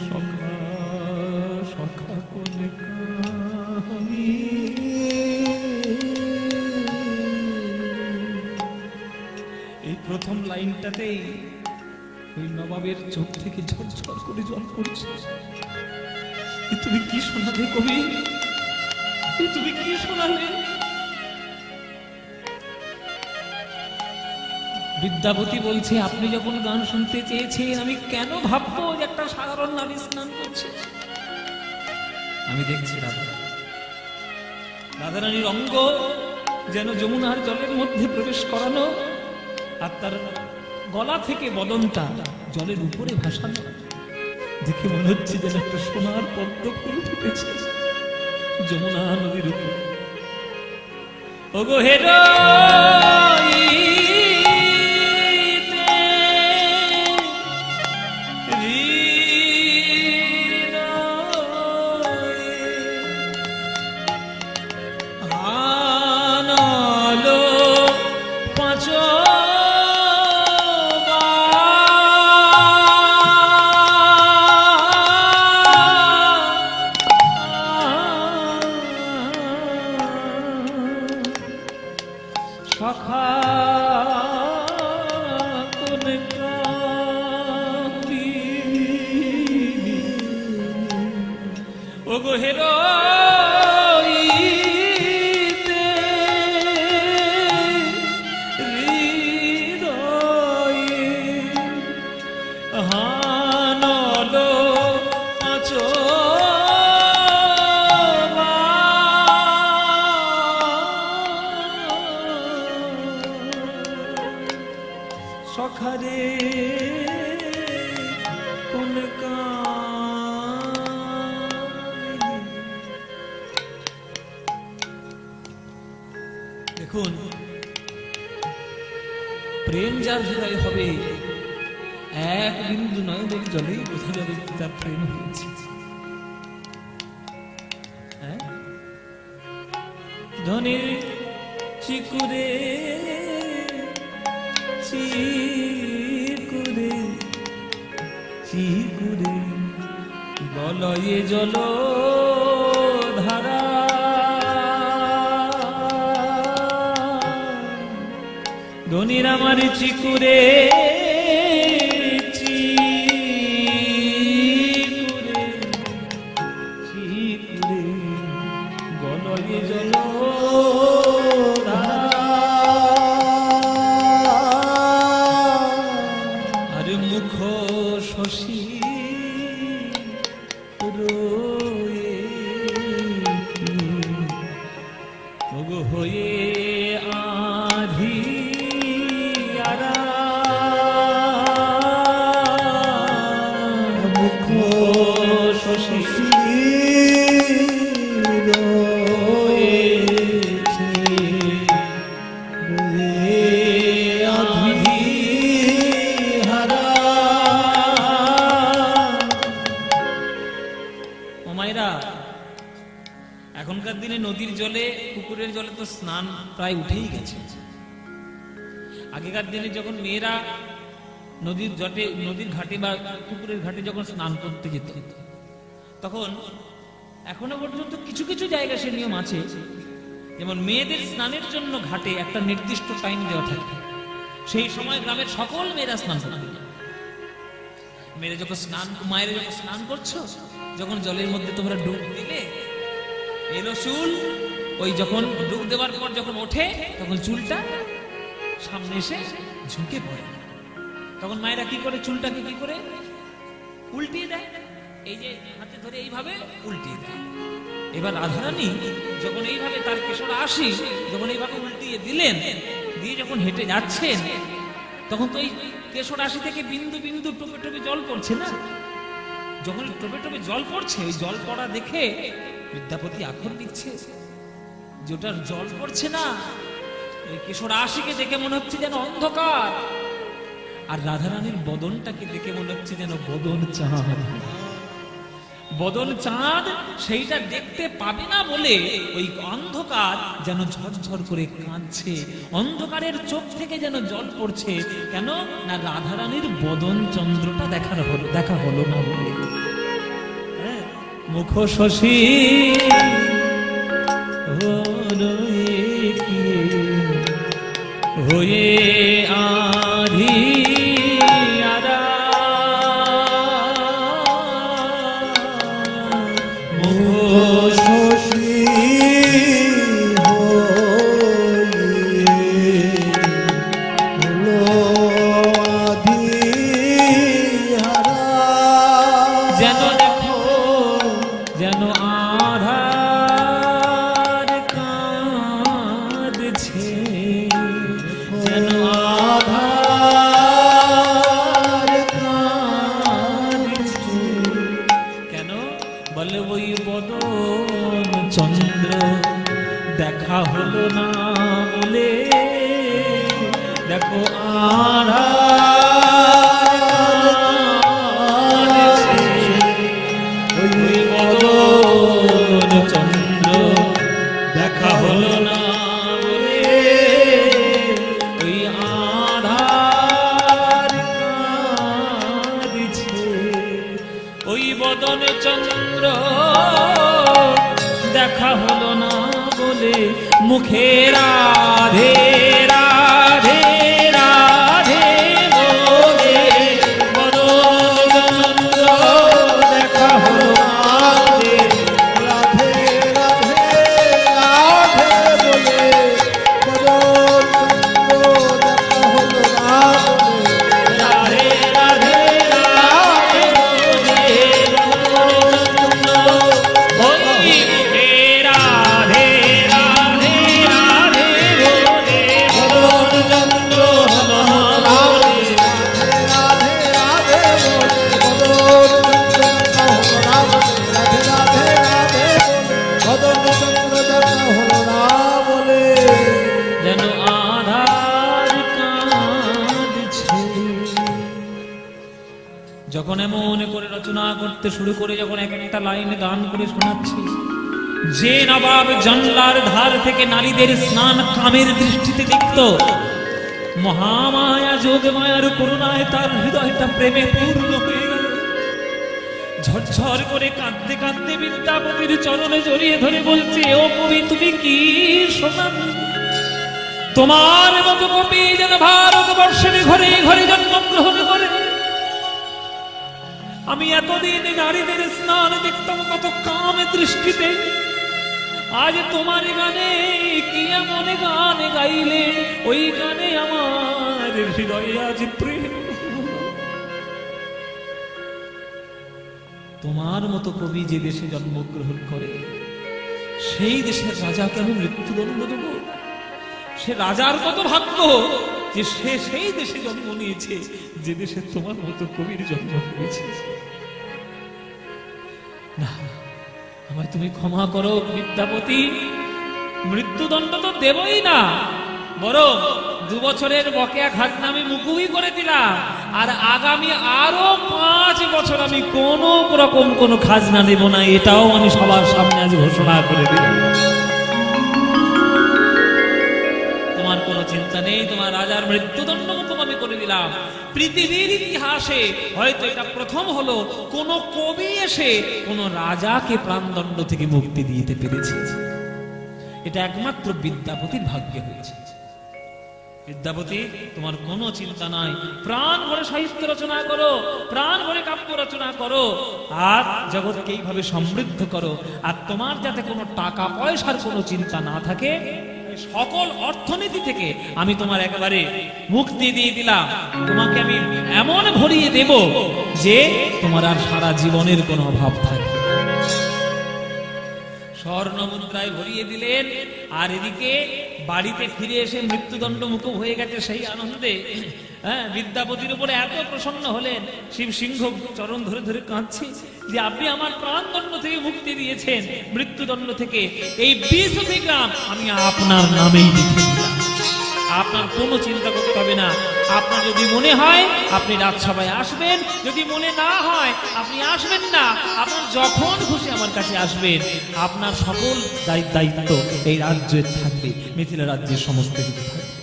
সখা সখা কোন কামি, এই প্রথম লাইনটাতেই ওই নবাবের চোখ থেকে ঝরঝর করে জল পড়ছে। তুমি কি শোনালে কবি, তুমি কি শোনালে? বিদ্যাপতি বলছে, আপনি যখন গান শুনতে চেয়েছেন, আমি কেন ভাববো যে একটা সাধারণ নারী স্নান করছে? আমি দেখছি রাধা, রাধারানীর অঙ্গ যেন যমুনার জলের মধ্যে প্রবেশ করানো, আর তার গলা থেকে বদনটা জলের উপরে ভাসানো। দেখে মনে হচ্ছে যেন একটা সোনার পদ্ম ফুল ফুটেছে যমুনা নদীর উপর। ওগো হেরো দেখুন, প্রেম যার হৃদয়ে হবে এক বিন্দু নয়নের জলে বোঝা যাবে তার প্রেম হয়েছে। ধনের চিকুরে চিকুরে চিকুরে বলয়ে জল ধারা, ধনির আমার চিকুরে চিকুরে চিকুরে বলয়ে জল ধারা, আর মুখ শশী হয়ে আধি মুখ শশী এখনকার দিনে নদীর জলে পুকুরের জলে তো স্নান প্রায় উঠেই গেছে। আগেকার দিনে যখন মেয়েরা নদীর জটে নদীর ঘাটে বা পুকুরের ঘাটে যখন স্নান করতে যেত, তখন এখনো পর্যন্ত কিছু কিছু জায়গায় সে নিয়ম আছে, যেমন মেয়েদের স্নানের জন্য ঘাটে একটা নির্দিষ্ট টাইম দেওয়া থাকে। সেই সময় গ্রামের সকল মেয়েরা স্নান করতে যায়। মেয়েরা যখন মায়েরা যখন স্নান করছো, যখন জলের মধ্যে তোমরা ডুব দিলে, এলো চুল, ওই যখন ডুব দেওয়ার পর যখন ওঠে তখন চুলটা সামনে এসে ঝুঁকে পড়ে। তখন মায়েরা কি করে, চুলটাকে কি করে উল্টিয়ে দেয়, এই যে হাতে ধরে এইভাবে উল্টিয়ে দেয়। এবার রাধারানী যখন এইভাবে তার কেশর আসি যখন এইভাবে উল্টিয়ে দিলেন, দিয়ে যখন হেঁটে যাচ্ছেন, তখন তো এই কেশর আসি থেকে বিন্দু বিন্দু টোপে টোপে জল পড়ছে না। যখন টোপে টোপে জল পড়ছে, ওই জল পড়া দেখে বিদ্যাপতি আক্ষর লিখছে যে ওটার জল পড়ছে না, ওই কেশর আশিকে দেখে মনে হচ্ছে যেন অন্ধকার, আর রাধারানীর বদনটাকে দেখে মনে হচ্ছে যেন বদন চাঁদ। বদন চাঁদ সেইটা দেখতে পাবে না বলে ওই অন্ধকার যেন ঝরঝর করে কাঁদছে, অন্ধকারের চোখ থেকে যেন জল পড়ছে। কেন না, রাধারানীর বদন চন্দ্রটা দেখা হলো না বলে। মুখ শশী হয়ে আধি আরা, মুখ শশী যেন আধার দেখা হলো না বলে দেখো আধার ওই বদন চন্দ্র দেখা হলো না বলে ওই আধার কাঁদছে ওই বদন চন্দ্র দেখা হলো না বলে মুখে রাধে রাধে রাধে বলে বদন চন্দ্র দেখা হলো না বলে রাধে রাধে রাধে বলে বদন চন্দ্র দেখা হলো না বলে রাধে রাধে রাধে বলে বদন চন্দ্র ওই মুখে রাধে রাধে রাধে বলে বদন চন্দ্র হলো না বলে রাধে রাধে বলে বদন চন্দ্র দেখা হলো না বলে রাধে রাধে রাধে বলে বদন চন্দ্র দেখা হলো না বলে যেন আধার কাঁদছে। যখন এমন করে রচনা করতে শুরু করে যখন এক একটা লাইন গান করে শোনাচ্ছি, যে নবাব জানলার ধার থেকে নারীদের স্নান কামের দৃষ্টিতে দেখত, মহামায়া যোগমায়ার করুণায় তার হৃদয়টা প্রেমে পূর্ণ হয়ে গেল। ঝরঝর করে কাঁদতে কাঁদতে বিদ্যাপতির চরণে জড়িয়ে ধরে বলছে, ও কবি তুমি কি শোনান? তোমার মতো কবি যেন ভারতবর্ষের ঘরে ঘরে জন্মগ্রহণ করে। আমি এতদিন নারীদের স্নান দেখতাম কত কামে দৃষ্টিতে, আজ তোমার গানে কি এমন গান গাইলে ওই গানে আমার হৃদয়ে আজ প্রেম। তোমার মতো কবি যে দেশে জন্মগ্রহণ করে সেই দেশের রাজাকে আমি মৃত্যুদণ্ড দেব? সে রাজার কত ভাগ্য যে সে সেই দেশে জন্ম নিয়েছে যে দেশে তোমার মতো কবির জন্ম হয়েছে। না, আমায় তুমি ক্ষমা করো বিদ্যাপতি, মৃত্যুদণ্ড তো দেবই না, বরং 2 বছরের বকেয়া খাজনা আমি মুকুবই করে দিলাম, আর আগামী আরো 5 বছর আমি কোন রকম কোন খাজনা দেব না, এটাও আমি সবার সামনে আজ ঘোষণা করে দিলাম। তোমার কোনো চিন্তা নেই, তোমার রাজার মৃত্যুদণ্ড আমি করে দিলাম। পৃথিবীর ইতিহাসে হয়তো এটা প্রথম হলো কোন কবি এসে কোন রাজাকে প্রাণদণ্ড থেকে মুক্তি দিতে পেরেছে। এটা একমাত্র বিদ্যাপতির ভাগ্যে হয়েছে। বিদ্যাপতি, তোমার কোনো চিন্তা নাই, প্রাণ ভরে সাহিত্য রচনা করো, প্রাণ ভরে কাব্য রচনা করো, আর জগৎকে এইভাবে সমৃদ্ধ করো। আর তোমার যাতে কোনো টাকা পয়সার কোনো চিন্তা না থাকে, সকল অর্থনীতি থেকে আমি তোমার একেবারে মুক্তি দিয়ে দিলাম। তোমাকে আমি এমন ভরিয়ে দেব যে তোমার আর সারা জীবনের কোনো অভাব থাকবে। স্বর্ণ মুদ্রায় ভরিয়ে দিলেন, আর এদিকে বাড়িতে ফিরে এসে মৃত্যুদণ্ড মুকুব হয়ে গেছে সেই আনন্দে বিদ্যাপতির উপরে এত প্রসন্ন হলেন, শিব সিংহ চরণ ধরে ধরে কাঁদছে যে আপনি আমার প্রাণদণ্ড থেকে মুক্তি দিয়েছেন, মৃত্যুদণ্ড থেকে। এই 20 গ্রাম আমি আপনার নামেই লিখে দিলাম, আপনার কোনো চিন্তা করতে হবে না। আপনার যদি মনে হয় আপনি রাজসভায় আসবেন, যদি মনে না হয় আপনি আসবেন না, আপনার যখন খুশি আমার কাছে আসবেন। আপনার সকল দায়িত্ব এই রাজ্যের থাকবে, মিথিলা রাজ্যের সমস্ত কিছু থাকবে।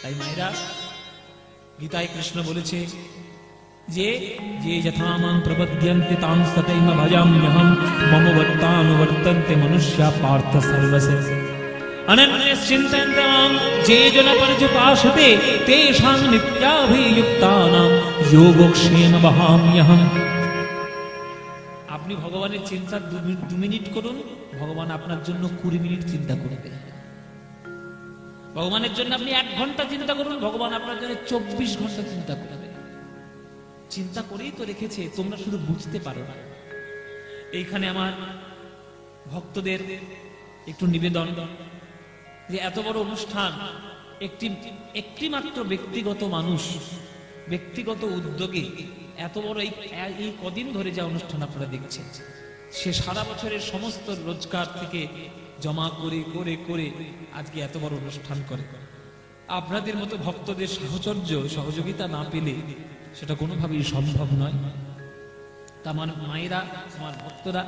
তাই মায়েরা, গীতায় কৃষ্ণ বলেছে যে যে যথামাং প্রপদ্যন্তে তাং তথৈব ভজাম্যহম মম বর্তানুবর্তন্তে মনুষ্যা পার্থ সর্বস্য অনন্যশ্চিন্তয়ন্তে মাং যে জন পর্যুপাসতে তেষাং নিত্যাভিযুক্তানাং যোগক্ষেম বহাম্যহম। আপনি ভগবানের চিন্তা 2 মিনিট করুন, ভগবান আপনার জন্য 20 মিনিট চিন্তা করবে। ভগবানের জন্য আপনি 1 ঘন্টা চিন্তা করুন, ভগবান আপনার জন্য 24 ঘন্টা চিন্তা করবে। চিন্তা করেই তো রেখেছে, তোমরা শুধু বুঝতে পারো না। এইখানে আমার ভক্তদের একটু নিবেদন যে এত বড় অনুষ্ঠান একটি মাত্র ব্যক্তিগত মানুষ ব্যক্তিগত উদ্যোগে এত বড় এই কদিন ধরে যা অনুষ্ঠান আপনারা দেখছেন, সে সারা বছরের সমস্ত রোজগার থেকে জমা করে করে করে আজকে এত বড় অনুষ্ঠান করে। আপনাদের মতো ভক্তদের সাহচর্য সহযোগিতা না পেলে সেটা কোনোভাবেই সম্ভব নয়। তা আমার মায়েরা, আমার ভক্তরা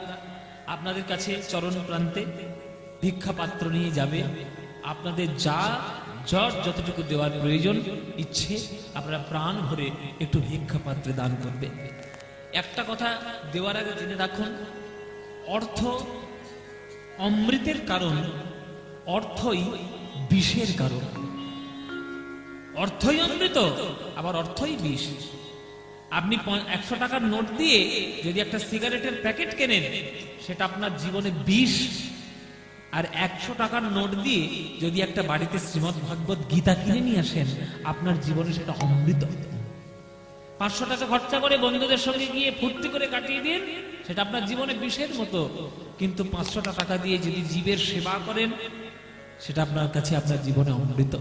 আপনাদের কাছে চরণ প্রান্তে ভিক্ষা পাত্র নিয়ে যাবে। আপনাদের যা যতটুকু দেওয়ার প্রয়োজন ইচ্ছে আপনারা প্রাণ ভরে একটু ভিক্ষা পাত্রে দান করবে। একটা কথা দেওয়ার আগে জেনে রাখুন, অর্থ অমৃতের কারণ, অর্থই বিষের কারণ। অর্থই অমৃত, আবার অর্থই বিষ। আপনি 100 টাকার নোট দিয়ে যদি একটা সিগারেটের প্যাকেট কেনেন, সেটা আপনার জীবনে বিষ। আর 100 টাকার নোট দিয়ে যদি একটা বাড়িতে শ্রীমদ্ ভাগবত গীতা কিনে নিয়ে আসেন, আপনার জীবনে সেটা অমৃত। 500 টাকা খরচা করে বন্ধুদের সঙ্গে গিয়ে ফুর্তি করে কাটিয়ে দিন, সেটা আপনার জীবনে বিষের মতো। কিন্তু 500 টাকা দিয়ে যদি জীবের সেবা করেন, সেটা আপনার কাছে আপনার জীবনে অমৃত।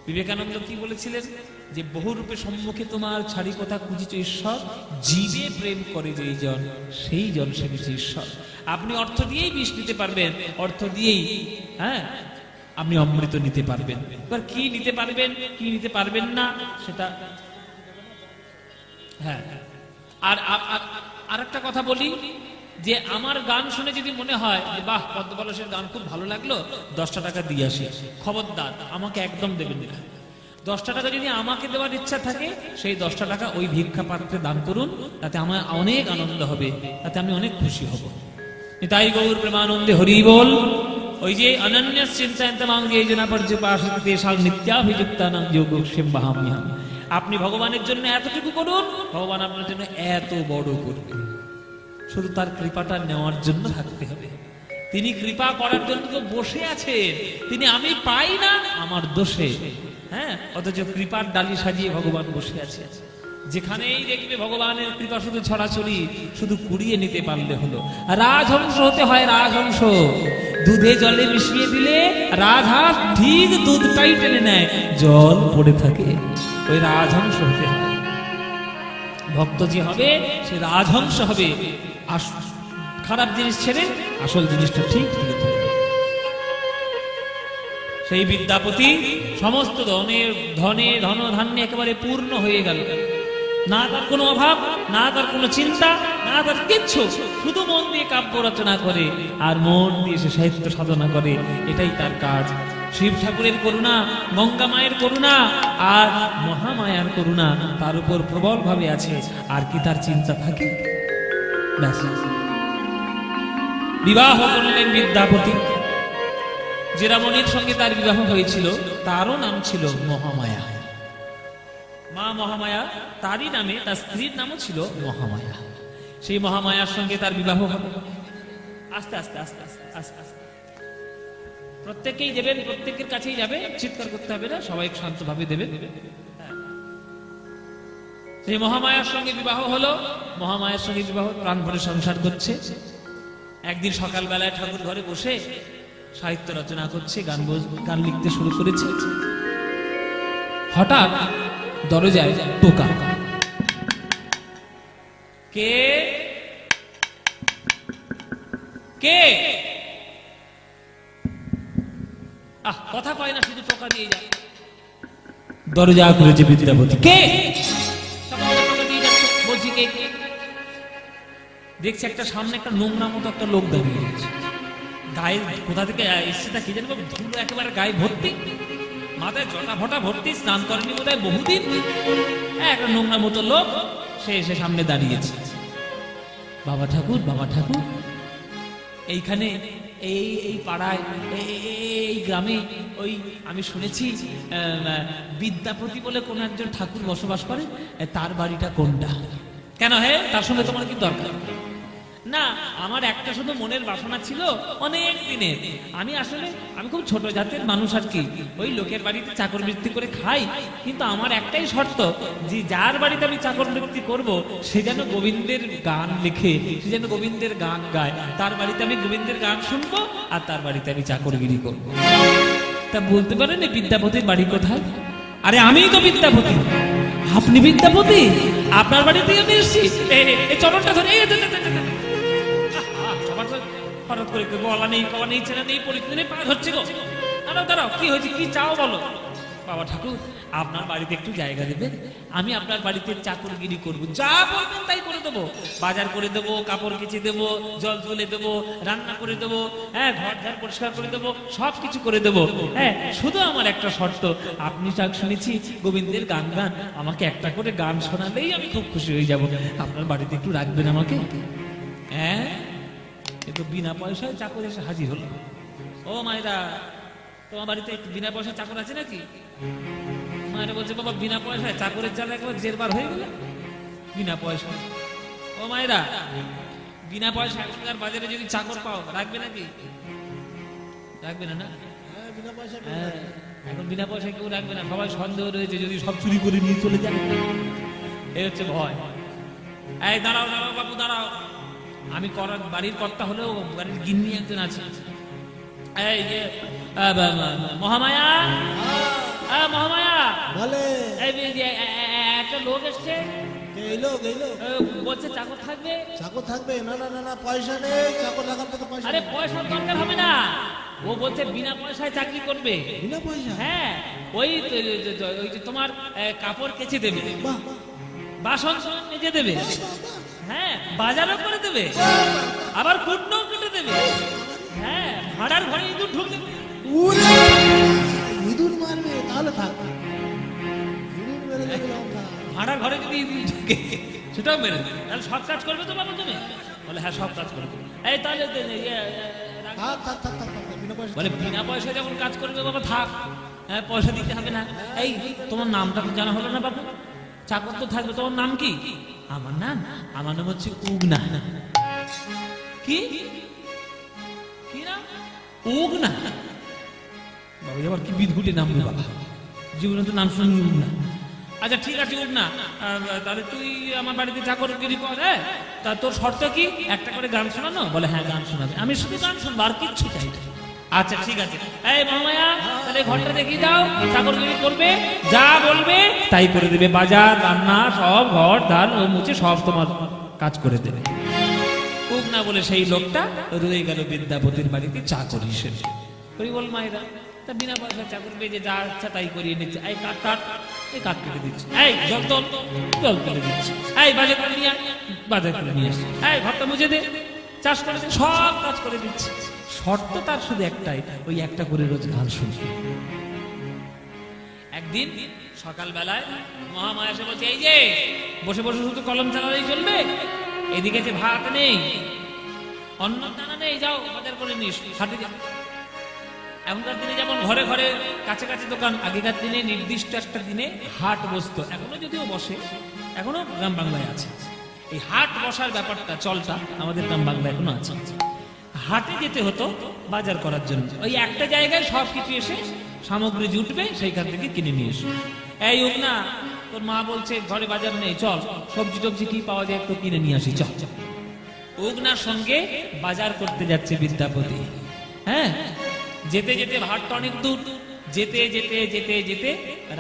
বিবেকানন্দ কি বলেছিলেন? যে বহুরূপে সম্মুখে তোমার ছাড়ি কথা খুঁজিছ ঈশ্বর, জীবে প্রেম করে যেই জন, সেই জন সেবিছে ঈশ্বর। আপনি অর্থ দিয়েই বিষ নিতে পারবেন, অর্থ দিয়েই আপনি অমৃত নিতে পারবেন। এবার কি নিতে পারবেন কি নিতে পারবেন না সেটা আর একটা কথা বলি, যে আমার গান শুনে যদি মনে হয় যে বাহ পদ্মপলাশের গান খুব ভালো লাগলো, 10টা টাকা দিয়ে আসি, খবরদার আমাকে একদম দেবেন না। 10টা টাকা যদি আমাকে দেওয়ার ইচ্ছা থাকে, সেই 10টা টাকা ওই ভিক্ষা পাত্রে দান করুন, তাতে আমার অনেক আনন্দ হবে, তাতে আমি অনেক খুশি হব। তাই গৌর প্রেমানন্দে হরি বল। ওই যে অনন্য চিন্তায়ন্তমাং যোজনা পর্যপাসতে তেষাং নিত্যাভিযুক্তানাং যোগক্ষেম বাহাম্যহম। আপনি ভগবানের জন্য এতটুকু করুন, ভগবান আপনার জন্য এত বড় করবে। শুধু তার কৃপাটা নেওয়ার জন্য থাকতে হবে। তিনি কৃপা করার জন্য তো বসে আছেন, তিনি আমি পাই না আমার দোষে, অথচ কৃপার ডালি সাজিয়ে ভগবান বসে আছে। যেখানেই দেখবে ভগবানের কৃপা শুধু ছড়াছড়ি, শুধু কুড়িয়ে নিতে পারলে হলো। রাজহংস হতে হয়, রাজহংস। দুধে জলে মিশিয়ে দিলে রাজহাঁস ঠিক দুধটাই টেনে নেয়, জল পড়ে থাকে। ওই রাজহংস হতে হয়। ভক্ত যে হবে সে রাজহংস হবে। খারাপ জিনিস ছেড়ে আসল জিনিসটা ঠিক ধরে থাকবে। সেই বিদ্যাপতি সমস্ত ধনে ধন ধান্যে একেবারে পূর্ণ হয়ে গেল। না তার কোনো অভাব, না তার কোনো চিন্তা, না তার কিচ্ছু। শুধু মন দিয়ে কাব্য রচনা করে আর মন দিয়ে সে সাহিত্য সাধনা করে, এটাই তার কাজ। শিব ঠাকুরের করুণা, গঙ্গা মায়ের করুণা আর মহামায়ার করুণা তার উপর প্রবল ভাবে আছে। আর কি তার চিন্তা থাকে? ব্যাস। বিবাহ করলেন বিদ্যাপতি। যে রমণীর সঙ্গে তার বিবাহ হয়েছিল তারও নাম ছিল মহামায়া। মা মহামায়া, তারই নামে তার স্ত্রীর নামও ছিল মহামায়া। সেই মহামায়ার সঙ্গে তার বিবাহ হবে। আস্তে আস্তে আস্তে আস্তে আস্তে আস্তে প্রত্যেকেই দেবেন, প্রত্যেকের কাছেই যাবে, চিৎকার করতে হবে না, সবাই শান্তভাবে দেবেন। সেই মহামায়ার সঙ্গে বিবাহ হলো। মহামায়ার সঙ্গে বিবাহ, প্রাণ ভরে সংসার করছে। একদিন সকালবেলায় ঠাকুর ঘরে বসে সাহিত্য রচনা করছে, গান লিখতে শুরু করেছে। হঠাৎ দরজায় টোকা। কে কে? কথা কয় না, শুধু টোকা দিয়ে যায়। দরজা খুলেছে বিদ্যাপতি। কে? বলছি কে? দেখছে একটা সামনে একটা নোংরা মতো একটা লোক দাঁড়িয়ে রয়েছে। গায়ে কোথা থেকে এসছে তা কি জানি, ধুলো একেবারে গায়ে ভর্তি, মাথায় জটা ফটা ভর্তি, স্নান করেনি বোধহয় বহুদিন। একটা নোংরা মতো লোক সে এসে সামনে দাঁড়িয়েছে। বাবা ঠাকুর, বাবা ঠাকুর, এইখানে এই পাড়ায় এই গ্রামে ওই আমি শুনেছি বিদ্যাপতি বলে কোন একজন ঠাকুর বসবাস করে, তার বাড়িটা কোনটা? কেন হে, তার সঙ্গে তোমার কি দরকার? না, আমার একটা শুধু মনের বাসনা ছিল অনেক দিনের। আমি খুব ছোট জাতের মানুষ আর কি, ওই লোকের বাড়িতে চাকর বৃত্তি করে খাই। কিন্তু আমার একটাই শর্ত, যে যার বাড়িতে আমি চাকর বৃত্তি করবো সে যেন গোবিন্দের গান লিখে, সে যেন গোবিন্দের গান গায়। তার বাড়িতে আমি গোবিন্দের গান শুনবো আর তার বাড়িতে আমি চাকরগিরি করবো। তা বলতে পারেন বিদ্যাপতির বাড়ি কোথায়? আরে আমিই তো বিদ্যাপতি। আপনি বিদ্যাপতি? আপনার বাড়িতে আমি এসেছি, এই চরণটা ধরে। হঠাৎ করে বলা নেই, কওয়া নেই, চেনা নেই, পরিচিতি নেই, পা ধরছে গো। দাঁড়াও দাঁড়াও, কি হয়েছে, কি চাও বলো। বাবা ঠাকুর, আপনার বাড়িতে একটু জায়গা দেবেন, আমি আপনার বাড়িতে চাকরগিরি করব, যা বলবেন তাই করে দেবো। বাজার করে দেবো, কাপড় কেচে দেবো, জল তুলে দেবো, রান্না করে দেবো, হ্যাঁ, ঘর ঝাড় পরিষ্কার করে দেবো, সব কিছু করে দেবো। হ্যাঁ, শুধু আমার একটা শর্ত, আপনি চাক শুনেছি গোবিন্দের গান গান, আমাকে একটা করে গান শোনালেই আমি খুব খুশি হয়ে যাব। আপনার বাড়িতে একটু রাখবেন আমাকে? হ্যাঁ, এ তো বিনা পয়সায় চাকর এসে হাজির হলো। ও মায়েরা, তোমার বাড়িতে বিনা পয়সা চাকর আছে নাকি? মায়েরা বলছে, বাবা বিনা পয়সায় চাকরের চাল একবার জেরবার হয়ে গেল, বিনা পয়সা। ও মায়েরা, বিনা পয়সা এখনকার বাজারে যদি চাকর পাও, রাখবে নাকি? রাখবে না? না, হ্যাঁ, বিনা পয়সা হ্যাঁ, এখন বিনা পয়সায় কেউ রাখবে না, সবাই সন্দেহ রয়েছে যদি সব চুরি করে নিয়ে চলে যাবে, এই হচ্ছে ভয়। এই দাঁড়াও দাঁড়াও বাবু দাঁড়াও, আমি বাড়ির কর্তা হলেও বাড়ির গিন্নি একজন আছে। এই যে মহামায়া, মহামায়া, বলে এই যে একটা লোক এসছে, এইলো এইলো বলছে চাকর থাকবে। চাকর থাকবে? না না না না, পয়সা নেই, চাকর লাগাতে তো পয়সা আরে নেই। পয়সার দরকার হবে না, ও বলছে বিনা পয়সায় চাকরি করবে। বিনা পয়সা? হ্যাঁ, ওই যে তোমার কাপড় কেচে দেবে, বাহ, বাসন মেজে দেবে, হ্যাঁ, বাজারও করে দেবে, আবার কুটনও কেটে দেবে। হ্যাঁ, ভাড়ার ঘরে ইঁদুর ঢুকলে উরে, ইঁদুর মারবে? তাহলে থাক, ইঁদুর মেরে দেবে লঙ্কা। ভাড়ার ঘরে যদি ইঁদুর ঢুকে সেটাও মেরে দেবে। তাহলে সব কাজ করবে তো বাবা তুমি? বলে হ্যাঁ, সব কাজ করবে। এই তাহলে থাক থাক থাক থাক, বিনা পয়সা। বলে বিনা পয়সায় যখন কাজ করবে বাবা থাক, হ্যাঁ, পয়সা দিতে হবে না। এই তোমার নামটা তো জানা হলো না বাবু, চাকর তো থাকবে, তোমার নাম কি? আমার নাম হচ্ছে উগনা। কি কি নাম? উগনা? বাবু আবার কি বিদঘুটে নাম রে বাবা, জীবনে তো নাম শুনি উগনা। আচ্ছা ঠিক আছে উগনা, তাহলে তুই আমার বাড়িতে চাকরগিরি কর। হ্যাঁ, তা তোর শর্ত কি? একটা করে গান শোনানো? বলে হ্যাঁ, গান শোনাবে, আমি শুধু গান শুনবো, আর কিচ্ছু চাই না। আচ্ছা ঠিক আছে, এই মহামায়া, তাহলে ঘরটা দেখিয়ে দাও, চাকরগিরি করবে, যা বলবে তাই করে দেবে, বাজার রান্না সব, ঘর ধান ও মুছে সব তোমার কাজ করে দেবে। উগনা বলে সেই লোকটা রয়ে গেল বিদ্যাপতির বাড়িতে চাকর হিসেবে। বল মায়েরা, তা বিনা পয়সা চাকর পেয়ে যে যা ইচ্ছা তাই করিয়ে নিচ্ছে। এই কাঠ কাঠ, এই কাঠ কেটে দিচ্ছে, এই জল তোল, জল তুলে দিচ্ছে, এই বাজার করে নিয়ে আয়, বাজার করে নিয়ে আসছে, এই ঘরটা মুছে দে, চাষ করে দে, সব কাজ করে দিচ্ছে। শর্ত তার শুধু একটাই, ওই একটা করে রোজ গান শুনবে। একদিন সকালবেলায় মহামায়া এসে বলছে, এই যে বসে বসে শুধু কলম চালালেই চলবে? এদিকে যে ভাত নেই, অন্ন দানা নেই, যাও বাজার করে নিস, হাটে যা। এখনকার দিনে যেমন ঘরে ঘরে কাছে কাছে দোকান, আগেকার দিনে নির্দিষ্ট একটা দিনে হাট বসতো, এখনো যদিও বসে, এখনো গ্রাম বাংলায় আছে এই হাট বসার ব্যাপারটা, চলটা আমাদের গ্রাম বাংলায় এখনো আছে। হাটে যেতে হতো বাজার করার জন্য, ওই একটা জায়গায় সবকিছু এসে সামগ্রী জুটবে, সেইখান থেকে কিনে নিয়ে এসো। এই উগনা, তোর মা বলছে ঘরে বাজার নেই, চল সবজি টবজি কি পাওয়া যায় একটু কিনে নিয়ে আসি, চল। উগনার সঙ্গে বাজার করতে যাচ্ছে বিদ্যাপতি। হ্যাঁ, যেতে যেতে ভাটটা অনেক দূর, যেতে যেতে যেতে যেতে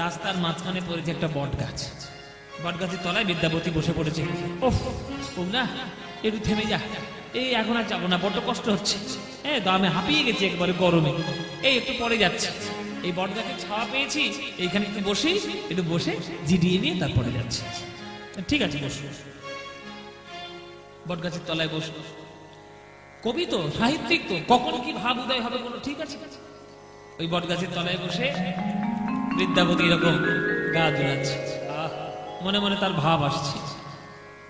রাস্তার মাঝখানে পড়েছে একটা বট গাছ। বট গাছের তলায় বিদ্যাপতি বসে পড়েছে। ওহ উগনা, একটু থেমে যা, এই এখন আর যাবো না, বড্ড কষ্ট হচ্ছে, হ্যাঁ দামে হাঁপিয়ে গেছি একবারে গরমে, এই একটু পরে যাচ্ছে। এই বট গাছের ছাওয়া পেয়েছি, এইখানে একটু বসি, একটু বসে জিডিয়ে নিয়ে তারপরে যাচ্ছে। ঠিক আছে বসো। বট গাছের তলায় বসলো। কবি তো, সাহিত্যিক তো, কখন কি ভাব উদয় হবে কোনো ঠিক আছে? ওই বট গাছের তলায় বসে বিদ্যাপতি এরকম গা জোড়াচ্ছে, মনে মনে তার ভাব আসছে,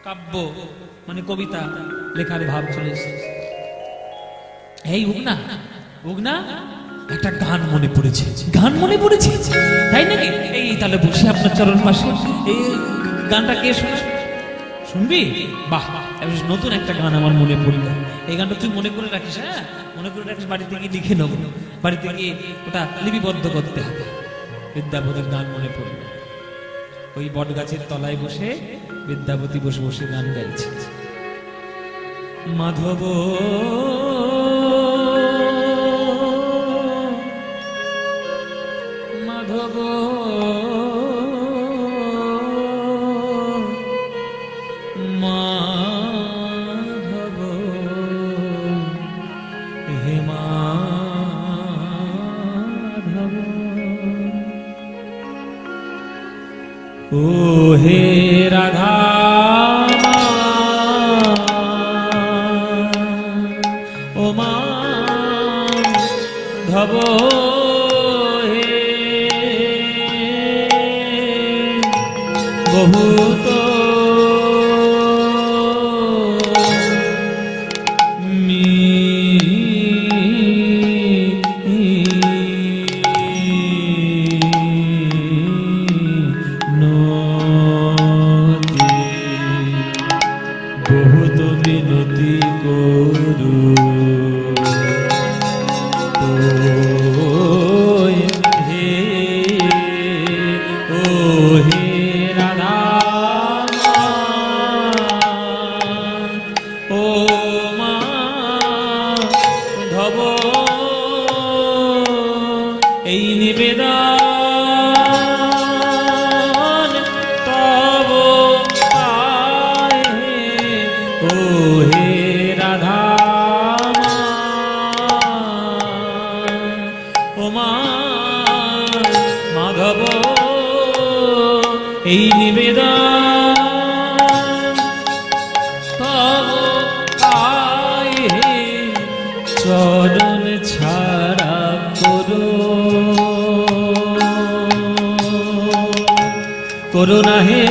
কাব্য মানে কবিতা লেখার ভাব চলে এসেছে। এই উগনা, উগনা, একটা গান মনে পড়েছে, গান মনে পড়েছে, তাই নাকি? এই তাহলে বসে আপনার চরণ পাশে, এই গানটা কে শোনা, শুনবি? বাহ, নতুন একটা গান আমার মনে পড়ল, এই গানটা তুই মনে করে রাখিস, হ্যাঁ মনে করে রাখিস, বাড়িতে গিয়ে লিখে নেবো, বাড়িতে গিয়ে ওটা লিপিবদ্ধ করতে হবে। বিদ্যাপতির গান মনে পড়ল, ওই বট গাছের তলায় বসে বিদ্যাপতি বসে বসে গান গাইছে। মাধব মাধব মাধব ও হে রাধা ও মা ধব হে বহুত মিনতি করু হে ও হে রাধা ও মা ধব এই নিবেদন তব পায়ে ও হে রাধা ও মা মাধব এই নিবেদন তব পায়ে চরণ ছাড়া করুণা হে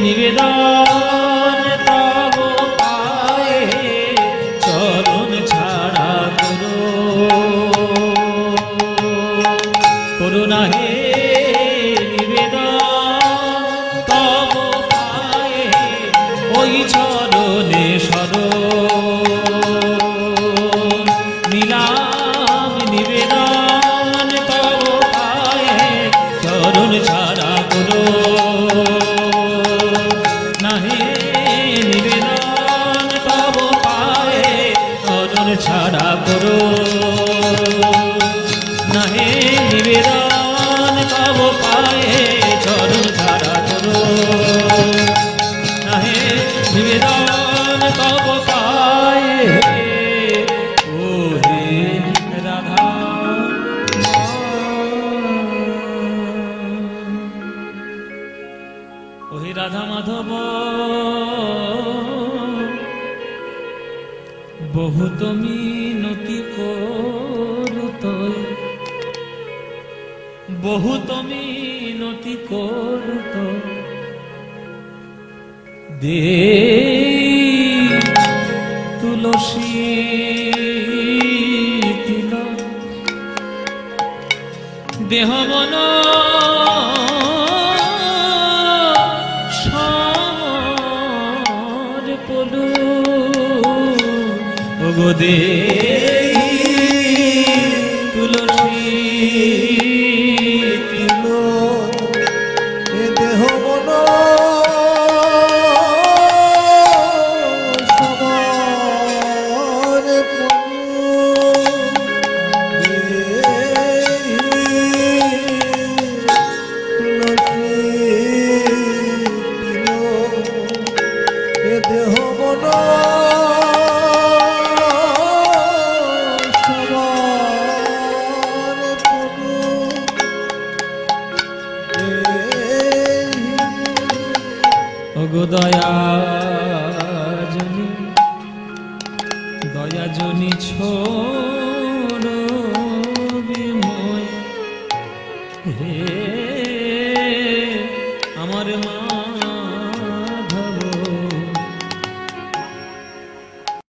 নিবেদন তব পায়ে চরণ ছাড়া করুণা হে নিবেদন তব পায়ে ওই চরণে সর নিলাম নিবেদন তব পায়ে চরণ ছাড়া নাহে নিবেদন তব পায়ে চরণ ছাড়া নাহে নিবেদন তব পায়ে চরণ ছাড়া নাহে নিবেদন তব পায়ে ও হে রাধা ও হে রাধা মাধব বহুত মিনতি করুত বহুত মিনতি করুত দে তুলসী তিল দেহ মন দে তুলসী তিল এ দেহ মন সবার তুলসী তিল এ দেহ মন দয়া জনি ছোড় বিময় হে